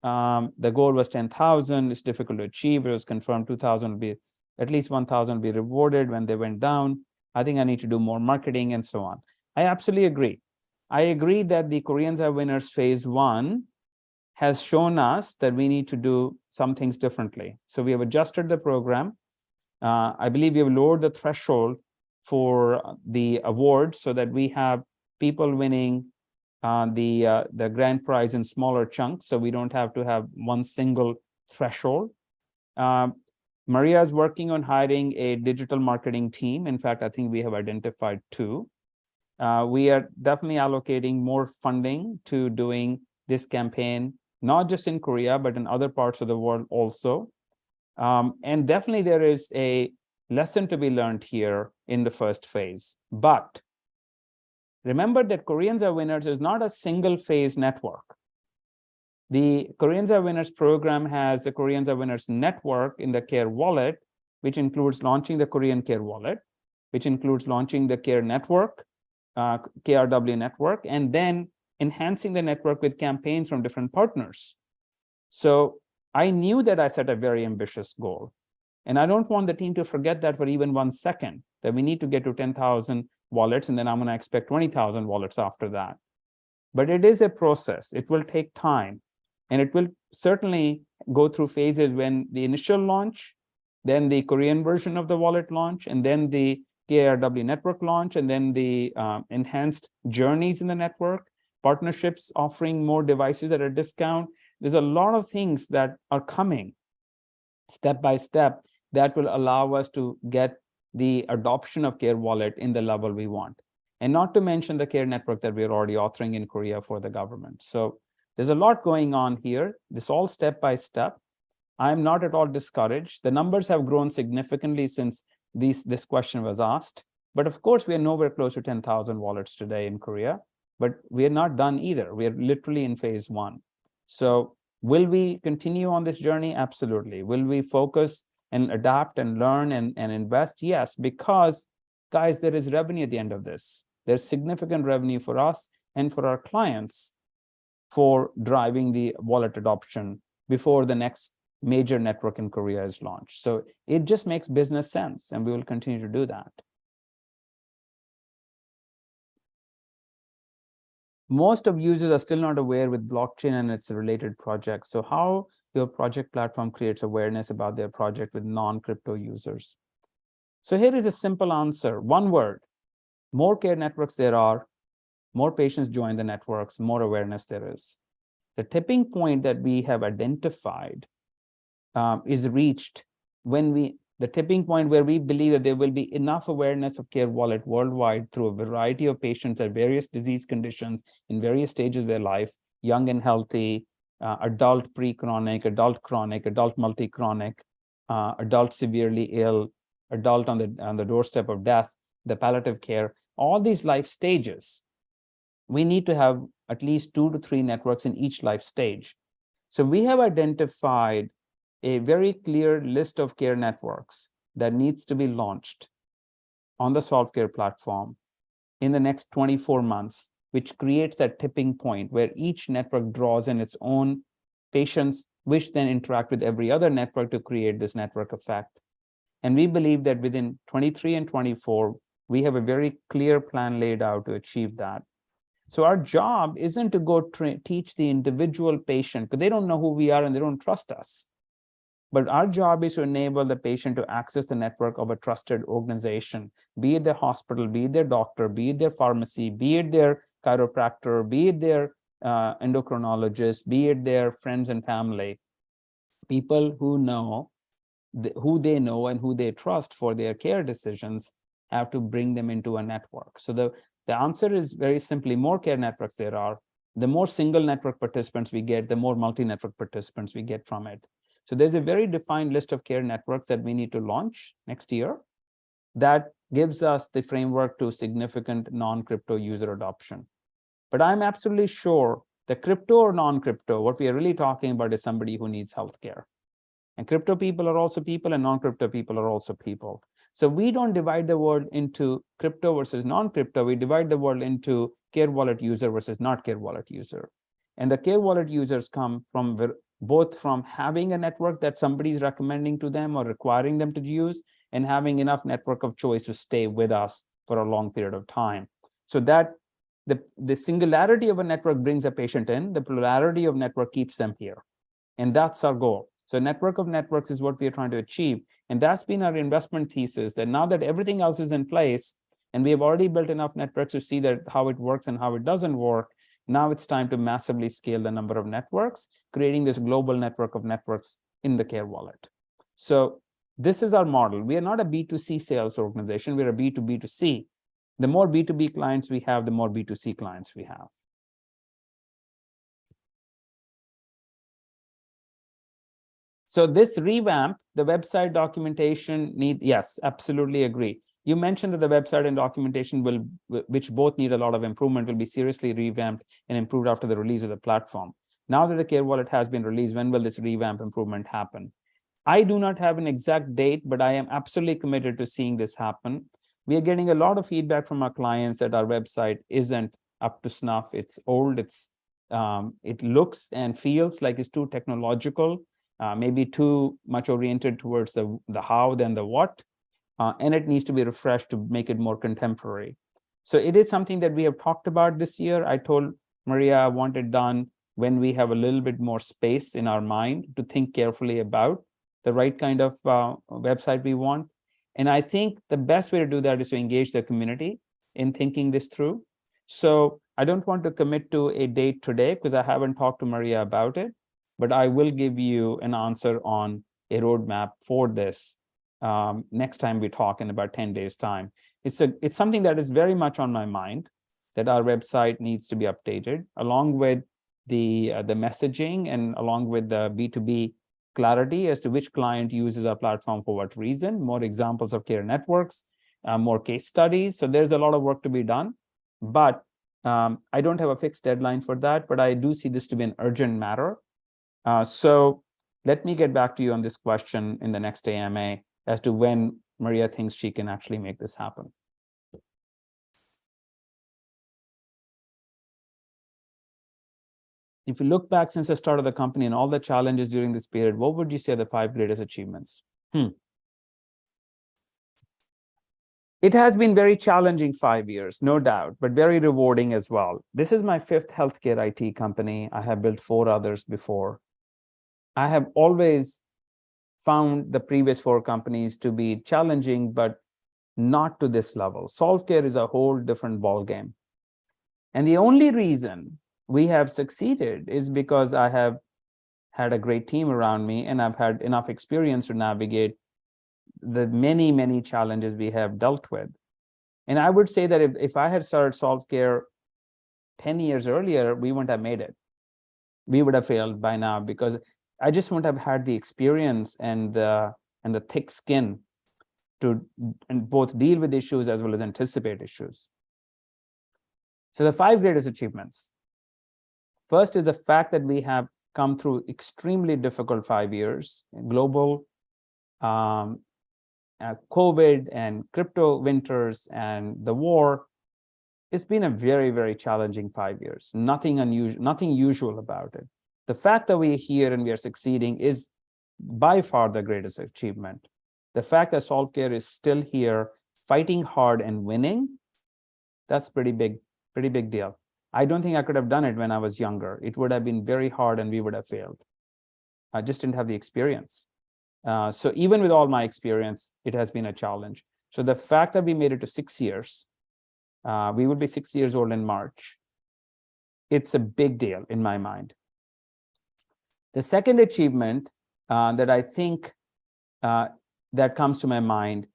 The goal was 10,000. It's difficult to achieve. It was confirmed 2,000 will be, at least 1,000 will be rewarded when they went down. I think I need to do more marketing and so on. I absolutely agree. I agree that the Koreans Are Winners phase 1 has shown us that we need to do some things differently. So we have adjusted the program. I believe we have lowered the threshold for the awards so that we have people winning the grand prize in smaller chunks, so we don't have to have one single threshold. Maria is working on hiring a digital marketing team. In fact, I think we have identified 2. We are definitely allocating more funding to doing this campaign, not just in Korea, but in other parts of the world also. And definitely there is a lesson to be learned here in the first phase. But remember that Koreans Are Winners is not a single phase network. The Koreans Are Winners program has the Koreans Are Winners network in the Care Wallet, which includes launching the Korean Care Wallet, which includes launching the Care Network, KRW network, and then enhancing the network with campaigns from different partners. So I knew that I set a very ambitious goal. And I don't want the team to forget that for even 1 second, that we need to get to 10,000 wallets, and then I'm going to expect 20,000 wallets after that. But it is a process. It will take time. And it will certainly go through phases when the initial launch, then the Korean version of the wallet launch, and then the KRW network launch, and then the enhanced journeys in the network. partnerships offering more devices at a discount. There's a lot of things that are coming step by step that will allow us to get the adoption of Care Wallet in the level we want. And not to mention the Care Network that we're already authoring in Korea for the government. So there's a lot going on here. This all step by step. I'm not at all discouraged. The numbers have grown significantly since this question was asked. But of course, we are nowhere close to 10,000 wallets today in Korea. But we are not done either. We are literally in phase 1. So will we continue on this journey? Absolutely. Will we focus and adapt and learn and invest? Yes, because, guys, there is revenue at the end of this. There's significant revenue for us and for our clients for driving the wallet adoption before the next major network in Korea is launched. So it just makes business sense, and we will continue to do that. Most of users are still not aware with blockchain and its related projects. So how your project platform creates awareness about their project with non-crypto users? So here is a simple answer, one word. More care networks there are, more patients join the networks, more awareness there is. The tipping point that we have identified is reached when the tipping point where we believe that there will be enough awareness of Care Wallet worldwide through a variety of patients at various disease conditions in various stages of their life, young and healthy, adult pre-chronic, adult chronic, adult multi-chronic, adult severely ill, adult on the doorstep of death, the palliative care, all these life stages. We need to have at least 2 to 3 networks in each life stage. So we have identified a very clear list of care networks that needs to be launched on the Solve.Care platform in the next 24 months, which creates that tipping point where each network draws in its own patients, which then interact with every other network to create this network effect. And we believe that within 23 and 24, we have a very clear plan laid out to achieve that. So our job isn't to go teach the individual patient, because they don't know who we are and they don't trust us. But our job is to enable the patient to access the network of a trusted organization, be it their hospital, be it their doctor, be it their pharmacy, be it their chiropractor, be it their endocrinologist, be it their friends and family, people who know who they know and who they trust for their care decisions, have to bring them into a network. So the answer is very simply, more care networks there are, the more single network participants we get, the more multi-network participants we get from it. So there's a very defined list of care networks that we need to launch next year that gives us the framework to significant non-crypto user adoption. But I'm absolutely sure that crypto or non-crypto, what we are really talking about is somebody who needs healthcare. And crypto people are also people, and non-crypto people are also people. So we don't divide the world into crypto versus non-crypto. We divide the world into Care Wallet user versus not Care Wallet user. And the Care Wallet users come from both from having a network that somebody's recommending to them or requiring them to use, and having enough network of choice to stay with us for a long period of time. So that the singularity of a network brings a patient in, the plurality of network keeps them here. And that's our goal. So network of networks is what we are trying to achieve. And that's been our investment thesis, that now that everything else is in place, and we have already built enough networks to see that how it works and how it doesn't work, now it's time to massively scale the number of networks, creating this global network of networks in the Care Wallet. So this is our model. We are not a B2C sales organization. We're a B2B2C. The more B2B clients we have, the more B2C clients we have. So this revamp, the website documentation yes, absolutely agree. You mentioned that the website and documentation which both need a lot of improvement, will be seriously revamped and improved after the release of the platform. Now that the Care Wallet has been released, when will this revamp improvement happen? I do not have an exact date, but I am absolutely committed to seeing this happen. We are getting a lot of feedback from our clients that our website isn't up to snuff. It's old. It looks and feels like it's too technological, maybe too much oriented towards the how than the what. And it needs to be refreshed to make it more contemporary. So it is something that we have talked about this year. I told Maria I want it done when we have a little bit more space in our mind to think carefully about the right kind of website we want. And I think the best way to do that is to engage the community in thinking this through. So I don't want to commit to a date today because I haven't talked to Maria about it, but I will give you an answer on a roadmap for this next time we talk in about 10 days time. It's something that is very much on my mind, that our website needs to be updated along with the messaging and along with the B2B clarity as to which client uses our platform for what reason, more examples of care networks, more case studies. So there's a lot of work to be done, but I don't have a fixed deadline for that, but I do see this to be an urgent matter. So let me get back to you on this question in the next AMA as to when Maria thinks she can actually make this happen. If you look back since the start of the company and all the challenges during this period, what would you say are the 5 greatest achievements? It has been very challenging 5 years, no doubt, but very rewarding as well. This is my 5th healthcare IT company. I have built 4 others before. I have always found the previous 4 companies to be challenging, but not to this level. Solve.Care is a whole different ballgame. And the only reason we have succeeded is because I have had a great team around me and I've had enough experience to navigate the many, many challenges we have dealt with. And I would say that if I had started Solve.Care 10 years earlier, we wouldn't have made it. We would have failed by now because I just wouldn't have had the experience and the thick skin to both deal with issues as well as anticipate issues. So the 5 greatest achievements. First is the fact that we have come through extremely difficult 5 years, global COVID and crypto winters and the war. It's been a very, very challenging 5 years. Nothing unusual, nothing usual about it. The fact that we're here and we are succeeding is by far the greatest achievement. The fact that Solve.Care is still here, fighting hard and winning, that's pretty big deal. I don't think I could have done it when I was younger. It would have been very hard and we would have failed. I just didn't have the experience. So even with all my experience, it has been a challenge. So the fact that we made it to 6 years, we will be 6 years old in March. It's a big deal in my mind. The second achievement that I think that comes to my mind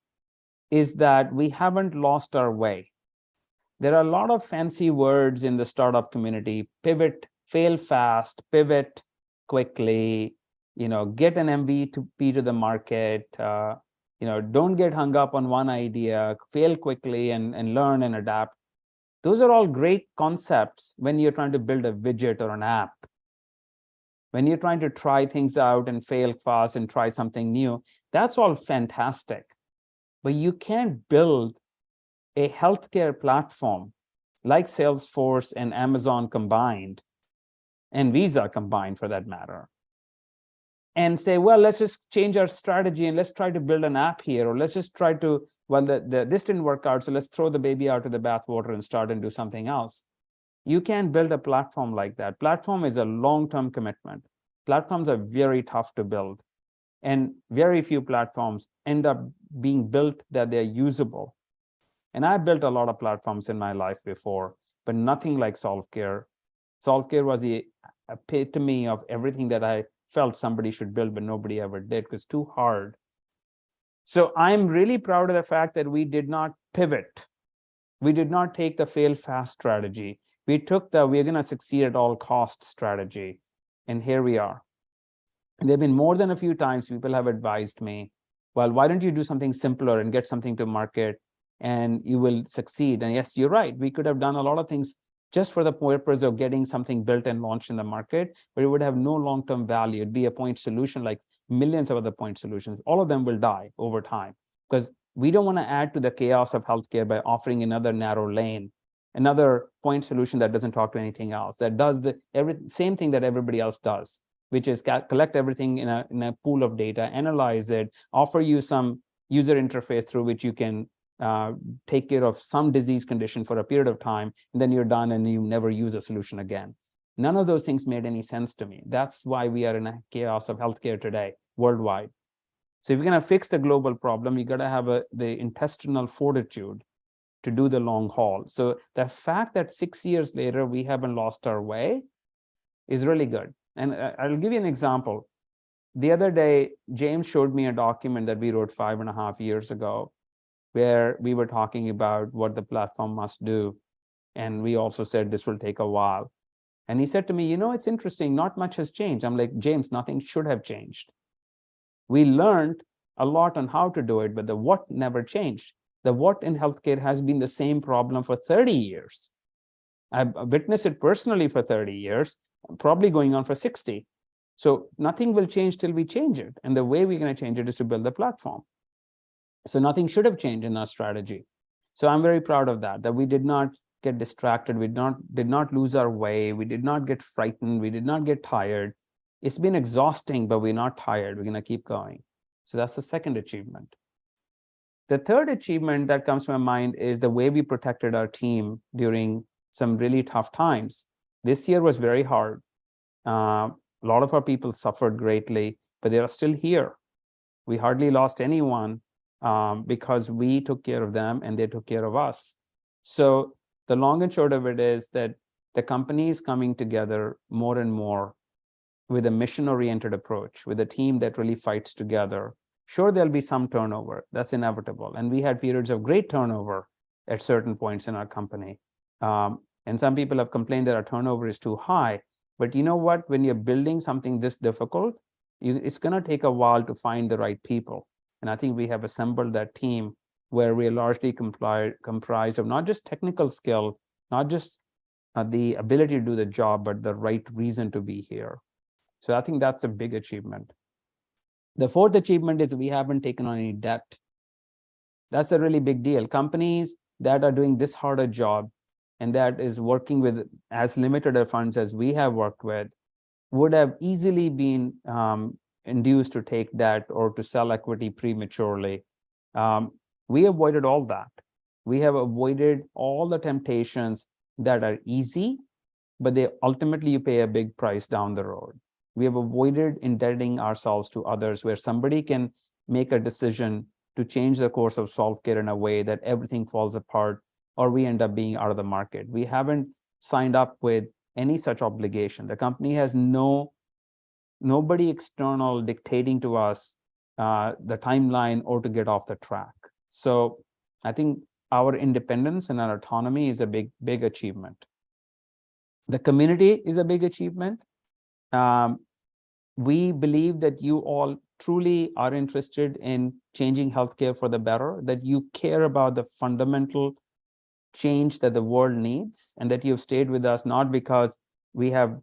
is that we haven't lost our way. There are a lot of fancy words in the startup community: pivot, fail fast, pivot quickly, get an MVP to the market, don't get hung up on one idea, fail quickly and learn and adapt. Those are all great concepts when you're trying to build a widget or an app. When you're trying to try things out and fail fast and try something new, that's all fantastic. But you can't build a healthcare platform like Salesforce and Amazon combined, and Visa combined for that matter, and say, well, let's just change our strategy and let's try to build an app here, or let's just try to, well, this didn't work out, so let's throw the baby out with the bathwater and start and do something else. You can't build a platform like that. Platform is a long-term commitment. Platforms are very tough to build, and very few platforms end up being built that they're usable. And I built a lot of platforms in my life before, but nothing like Solve.Care. Solve.Care was the epitome of everything that I felt somebody should build, but nobody ever did because it's too hard. So I'm really proud of the fact that we did not pivot. We did not take the fail fast strategy. We took the we're going to succeed at all costs strategy. And here we are. And there have been more than a few times people have advised me, well, why don't you do something simpler and get something to market and you will succeed? And yes, you're right. We could have done a lot of things just for the purpose of getting something built and launched in the market, but it would have no long-term value. It'd be a point solution like millions of other point solutions. All of them will die over time because we don't want to add to the chaos of healthcare by offering another narrow lane, another point solution that doesn't talk to anything else, that does the same thing that everybody else does, which is collect everything in a pool of data, analyze it, offer you some user interface through which you can take care of some disease condition for a period of time, and then you're done and you never use a solution again. None of those things made any sense to me. That's why we are in a chaos of healthcare today, worldwide. So if you're going to fix the global problem, you got to have the intestinal fortitude to do the long haul. So the fact that 6 years later, we haven't lost our way is really good. And I'll give you an example. The other day, James showed me a document that we wrote 5.5 years ago, where we were talking about what the platform must do. And we also said this will take a while. And he said to me, it's interesting, not much has changed. I'm like, James, nothing should have changed. We learned a lot on how to do it, but the what never changed. The what in healthcare has been the same problem for 30 years. I've witnessed it personally for 30 years, probably going on for 60. So nothing will change till we change it. And the way we're going to change it is to build the platform. So nothing should have changed in our strategy. So I'm very proud of that we did not get distracted. We did not lose our way. We did not get frightened. We did not get tired. It's been exhausting, but we're not tired. We're going to keep going. So that's the second achievement. The third achievement that comes to my mind is the way we protected our team during some really tough times. This year was very hard. A lot of our people suffered greatly, but they are still here. We hardly lost anyone because we took care of them and they took care of us. So the long and short of it is that the company is coming together more and more with a mission-oriented approach, with a team that really fights together. Sure, there'll be some turnover. That's inevitable. And we had periods of great turnover at certain points in our company. And some people have complained that our turnover is too high. But you know what? When you're building something this difficult, it's going to take a while to find the right people. And I think we have assembled that team where we are largely comprised of not just technical skill, not just the ability to do the job, but the right reason to be here. So I think that's a big achievement. The fourth achievement is we haven't taken on any debt. That's a really big deal. Companies that are doing this hard a job and that is working with as limited a funds as we have worked with would have easily been induced to take debt or to sell equity prematurely. We avoided all that. We have avoided all the temptations that are easy, but they ultimately you pay a big price down the road. We have avoided indebting ourselves to others where somebody can make a decision to change the course of Solve.Care in a way that everything falls apart or we end up being out of the market. We haven't signed up with any such obligation. The company has nobody external dictating to us the timeline or to get off the track. So I think our independence and our autonomy is a big achievement. The community is a big achievement. We believe that you all truly are interested in changing healthcare for the better, that you care about the fundamental change that the world needs, and that you've stayed with us not because we have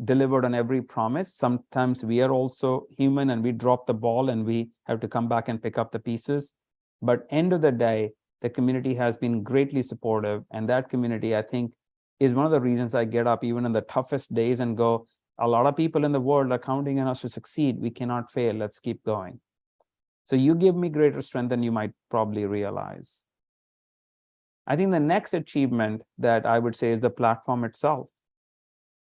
delivered on every promise. Sometimes we are also human and we drop the ball and we have to come back and pick up the pieces. But end of the day, the community has been greatly supportive. And that community, I think, is one of the reasons I get up even in the toughest days and go, a lot of people in the world are counting on us to succeed. We cannot fail. Let's keep going. So you give me greater strength than you might probably realize. I think the next achievement that I would say is the platform itself.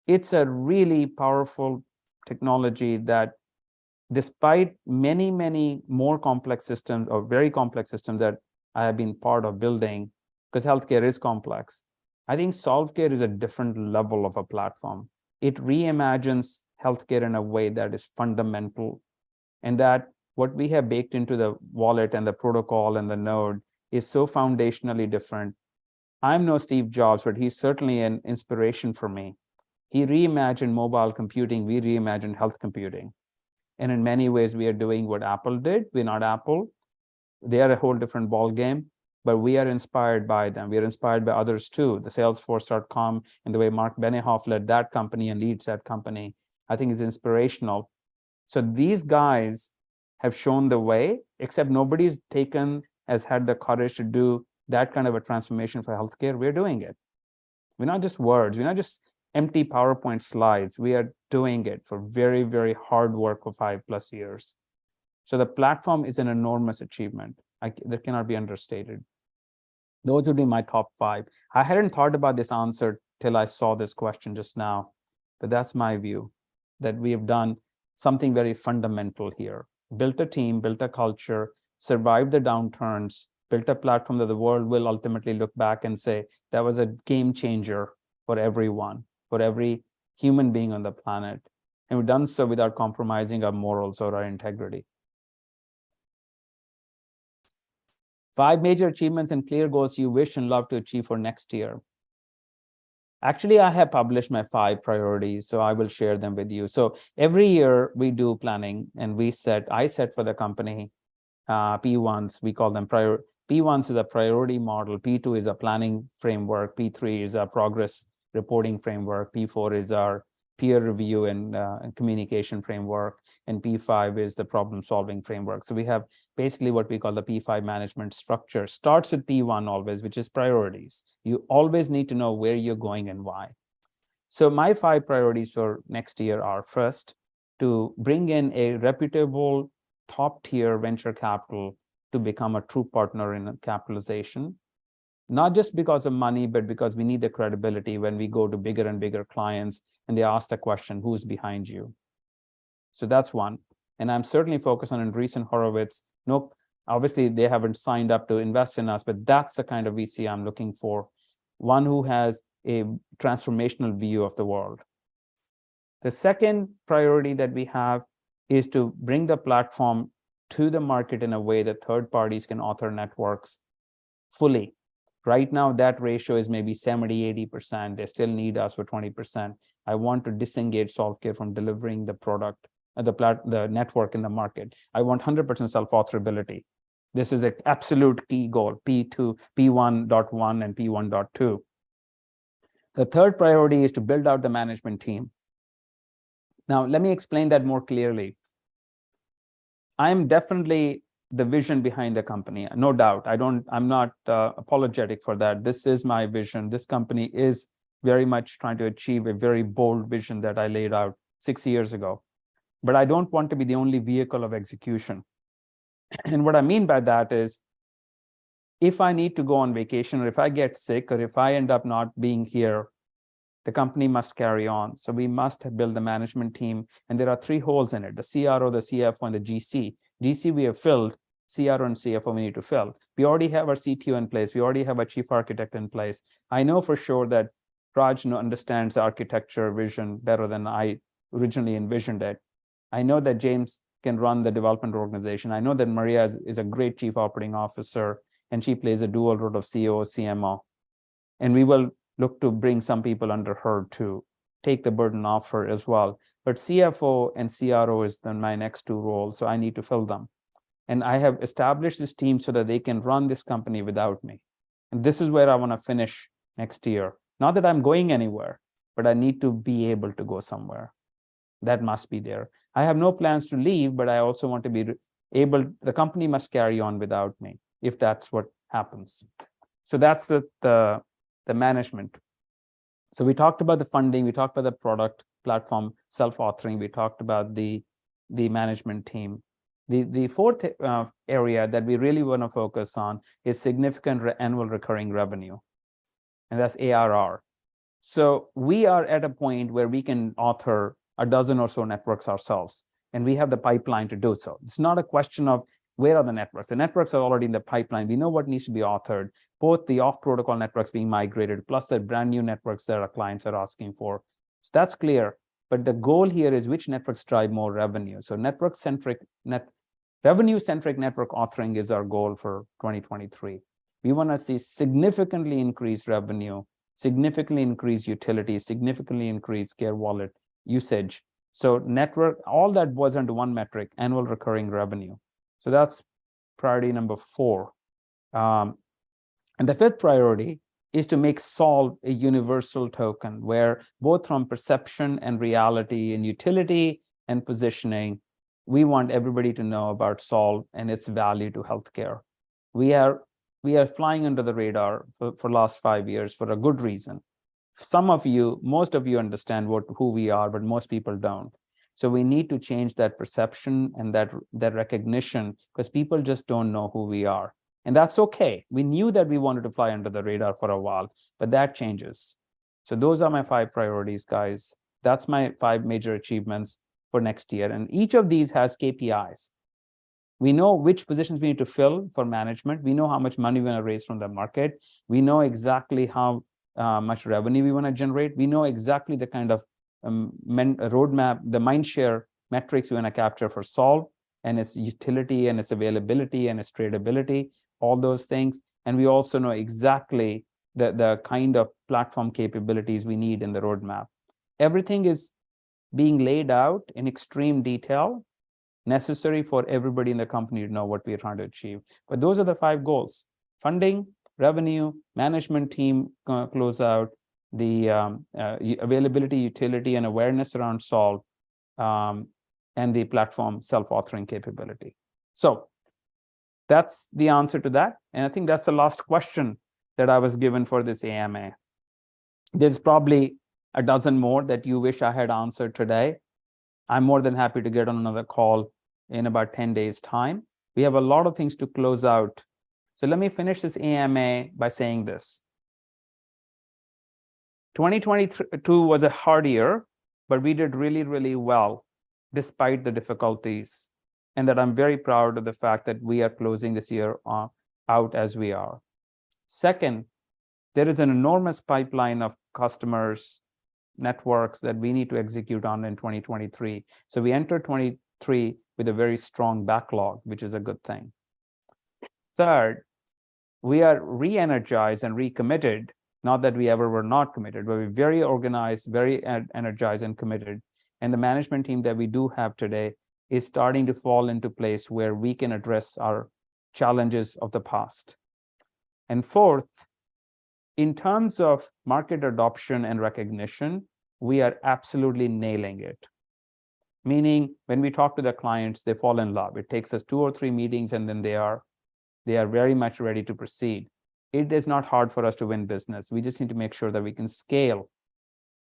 It's a really powerful technology that despite many, many more complex systems or very complex systems that I have been part of building, because healthcare is complex, I think Solve.Care is a different level of a platform. It reimagines healthcare in a way that is fundamental, and that what we have baked into the wallet and the protocol and the node is so foundationally different. I'm no Steve Jobs, but he's certainly an inspiration for me. He reimagined mobile computing. We reimagined health computing. And in many ways, we are doing what Apple did. We're not Apple. They are a whole different ball game, but we are inspired by them. We are inspired by others too. The Salesforce.com and the way Mark Benioff led that company and leads that company, I think is inspirational. So these guys have shown the way, except nobody's has had the courage to do that kind of a transformation for healthcare. We're doing it. We're not just words. We're not just empty PowerPoint slides. We are doing it for very, very hard work for 5+ years. So the platform is an enormous achievement. That cannot be understated. Those would be my top 5. I hadn't thought about this answer till I saw this question just now, but that's my view, that we have done something very fundamental here. Built a team, built a culture, survived the downturns, built a platform that the world will ultimately look back and say, that was a game changer for everyone, for every human being on the planet. And we've done so without compromising our morals or our integrity. 5 major achievements and clear goals you wish and love to achieve for next year. Actually, I have published my 5 priorities, so I will share them with you. So every year we do planning, and I set for the company P1s, we call them P1s is a priority model, P2 is a planning framework, P3 is a progress reporting framework, P4 is our peer review and communication framework, and P5 is the problem solving framework. So we have basically what we call the P5 management structure. Starts with P1 always, which is priorities. You always need to know where you're going and why. So my 5 priorities for next year are: first, to bring in a reputable top tier venture capital to become a true partner in capitalization. Not just because of money, but because we need the credibility when we go to bigger and bigger clients and they ask the question, who's behind you? So that's one. And I'm certainly focused on Andreessen Horowitz. No, obviously they haven't signed up to invest in us, but that's the kind of VC I'm looking for. One who has a transformational view of the world. The second priority that we have is to bring the platform to the market in a way that third parties can author networks fully. Right now, that ratio is maybe 70, 80%. They still need us for 20%. I want to disengage Solve.Care from delivering the product, the network in the market. I want 100% self-authorability. This is an absolute key goal, P2, P1.1 and P1.2. The third priority is to build out the management team. Now, let me explain that more clearly. I'm definitely the vision behind the company, no doubt. I'm not apologetic for that. This is my vision. This company is very much trying to achieve a very bold vision that I laid out 6 years ago. But I don't want to be the only vehicle of execution. And what I mean by that is, if I need to go on vacation, or if I get sick, or if I end up not being here, the company must carry on. So we must build the management team. And there are 3 holes in it: the CRO, the CFO, and the GC. GC we have filled, CRO and CFO we need to fill. We already have our CTO in place. We already have our chief architect in place. I know for sure that Raj understands architecture vision better than I originally envisioned it. I know that James can run the development organization. I know that Maria is a great chief operating officer, and she plays a dual role of CEO, CMO. And we will look to bring some people under her to take the burden off her as well. But CFO and CRO is then my next 2 roles, so I need to fill them. And I have established this team so that they can run this company without me. And this is where I want to finish next year. Not that I'm going anywhere, but I need to be able to go somewhere. That must be there. I have no plans to leave, but I also want to be able, the company must carry on without me, if that's what happens. So that's the management. So we talked about the funding, we talked about the product platform, self-authoring, we talked about the management team. The fourth area that we really want to focus on is significant annual recurring revenue, and that's ARR. So we are at a point where we can author a dozen or so networks ourselves, and we have the pipeline to do so. It's not a question of where are the networks. The networks are already in the pipeline. We know what needs to be authored, both the off-protocol networks being migrated, plus the brand new networks that our clients are asking for. So that's clear. But the goal here is which networks drive more revenue. So revenue-centric network authoring is our goal for 2023. We want to see significantly increased revenue, significantly increased utility, significantly increased care wallet usage. So network, all that boils into one metric, annual recurring revenue. So that's priority number 4. And the 5th priority is to make Solve a universal token, where both from perception and reality and utility and positioning, we want everybody to know about Solve and its value to healthcare. We are flying under the radar for last 5 years for a good reason. Most of you understand who we are, but most people don't. So we need to change that perception and that recognition, because people just don't know who we are. And that's okay. We knew that we wanted to fly under the radar for a while, but that changes. So those are my 5 priorities, guys. That's my 5 major achievements for next year. And each of these has KPIs. We know which positions we need to fill for management. We know how much money we want to raise from the market. We know exactly how much revenue we want to generate. We know exactly the kind of roadmap, the mindshare metrics we want to capture for Solve, and its utility and its availability and its tradability, all those things. And we also know exactly the kind of platform capabilities we need in the roadmap. Everything is being laid out in extreme detail, necessary for everybody in the company to know what we are trying to achieve. But those are the 5 goals: funding, revenue, management team closeout, the availability, utility, and awareness around Solve, and the platform self-authoring capability. So that's the answer to that. And I think that's the last question that I was given for this AMA. There's probably a dozen more that you wish I had answered today. I'm more than happy to get on another call in about 10 days' time. We have a lot of things to close out. So let me finish this AMA by saying this. 2022 was a hard year, but we did really, really well despite the difficulties. And that I'm very proud of the fact that we are closing this year out as we are. Second, there is an enormous pipeline of customers, networks that we need to execute on in 2023. So we enter 23 with a very strong backlog, which is a good thing. Third, we are re-energized and recommitted. Not that we ever were not committed, but we're very organized, very energized and committed. And the management team that we do have today is starting to fall into place where we can address our challenges of the past. And fourth, in terms of market adoption and recognition, we are absolutely nailing it. Meaning, when we talk to the clients, they fall in love. It takes us 2 or 3 meetings, and then they are very much ready to proceed. It is not hard for us to win business. We just need to make sure that we can scale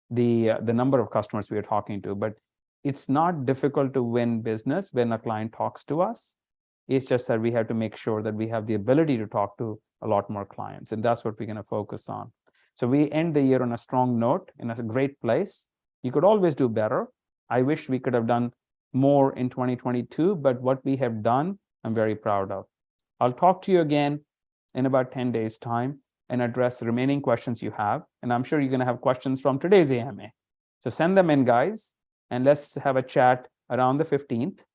the number of customers we are talking to. But it's not difficult to win business when a client talks to us. It's just that we have to make sure that we have the ability to talk to a lot more clients, and that's what we're going to focus on. So we end the year on a strong note, in a great place. You could always do better. I wish we could have done more in 2022, but what we have done, I'm very proud of. I'll talk to you again in about 10 days' time and address the remaining questions you have. And I'm sure you're going to have questions from today's AMA. So send them in, guys, and let's have a chat around the 15th.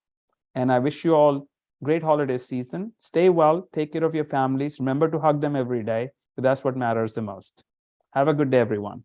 And I wish you all great holiday season. Stay well, take care of your families. Remember to hug them every day, because that's what matters the most. Have a good day, everyone.